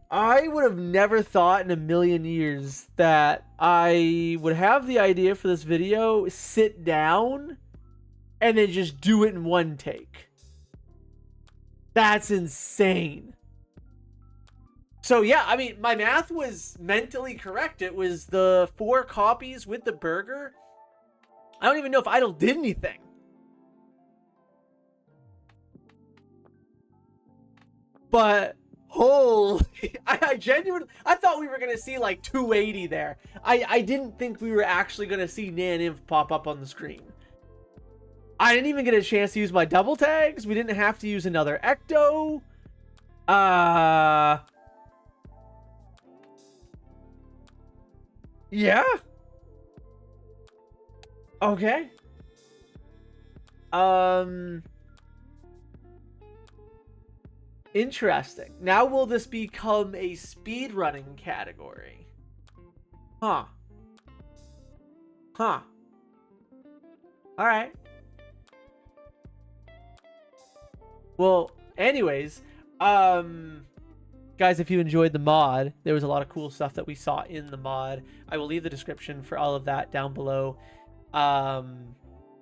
I would have never thought in a million years that I would have the idea for this video, sit down, and then just do it in one take. That's insane. So yeah, I mean, my math was mentally correct. It was the 4 copies with the burger. I don't even know if Idle did anything. But holy, I genuinely, I thought we were going to see like 280 there. I didn't think we were actually going to see Naneinf pop up on the screen. I didn't even get a chance to use my double tags. We didn't have to use another Ecto. Yeah. Okay. Interesting. Now will this become a speedrunning category? Huh. Huh. Alright. Well, anyways, guys, if you enjoyed the mod, there was a lot of cool stuff that we saw in the mod. I will leave the description for all of that down below.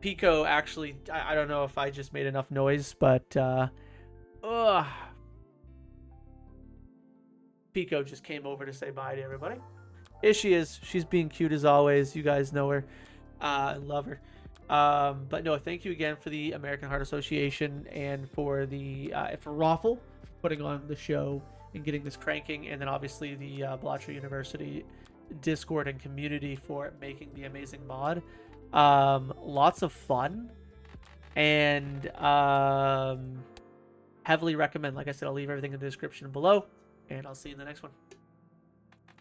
Pico actually, I don't know if I just made enough noise, but Pico just came over to say bye to everybody. Here she is. She's being cute as always. You guys know her. I love her. But no, thank you again for the American Heart Association and for the for Raffle for putting on the show and getting this cranking, and then obviously the Balatro University Discord and community for making the amazing mod. Lots of fun, and heavily recommend. Like I said, I'll leave everything in the description below, and I'll see you in the next one.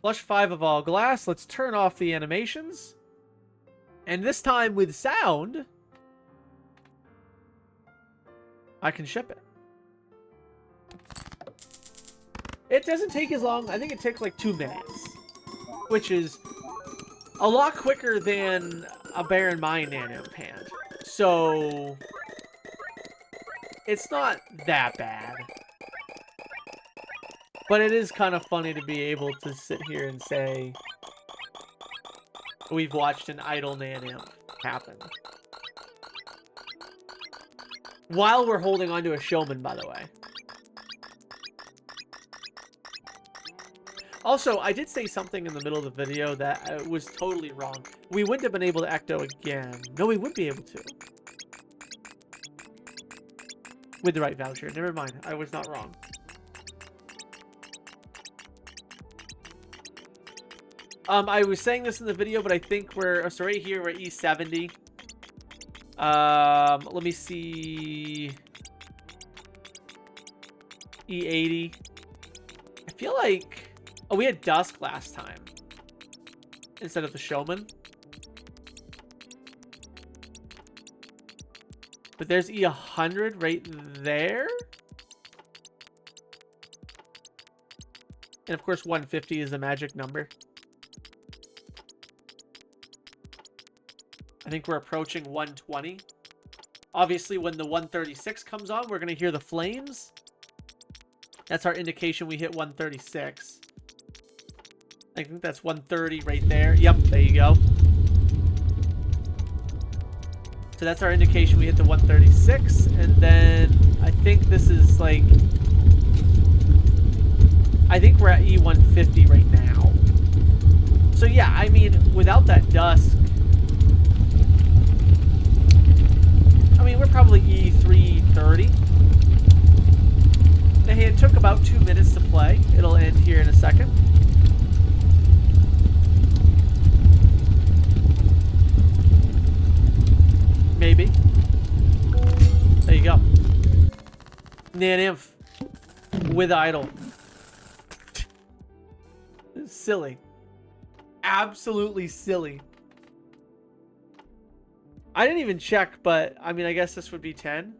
Flush 5 of all glass. Let's turn off the animations. And this time with sound, I can ship it. It doesn't take as long. I think it takes like 2 minutes, which is a lot quicker than a Bear in Mind Naneinf hand. So it's not that bad. But it is kind of funny to be able to sit here and say, we've watched an idle Naneinf happen. While we're holding on to a showman, by the way. Also, I did say something in the middle of the video that was totally wrong. We wouldn't have been able to Ecto again. No, we would be able to. With the right voucher. Never mind. I was not wrong. I was saying this in the video, but I think we're so right here we're at E70. Let me see. E80. I feel like we had Dusk last time instead of the Showman. But there's E100 right there. And of course 150 is the magic number. I think we're approaching 120. Obviously, when the 136 comes on, we're going to hear the flames. That's our indication we hit 136. I think that's 130 right there. Yep, there you go. So that's our indication we hit the 136. And then I think this is like... I think we're at E150 right now. So yeah, I mean, without that dusk... I mean, we're probably E330. Hey, it took about 2 minutes to play. It'll end here in a second. Maybe. There you go. Naneinf with idle. Silly. Absolutely silly. I didn't even check, but I mean, I guess this would be 10.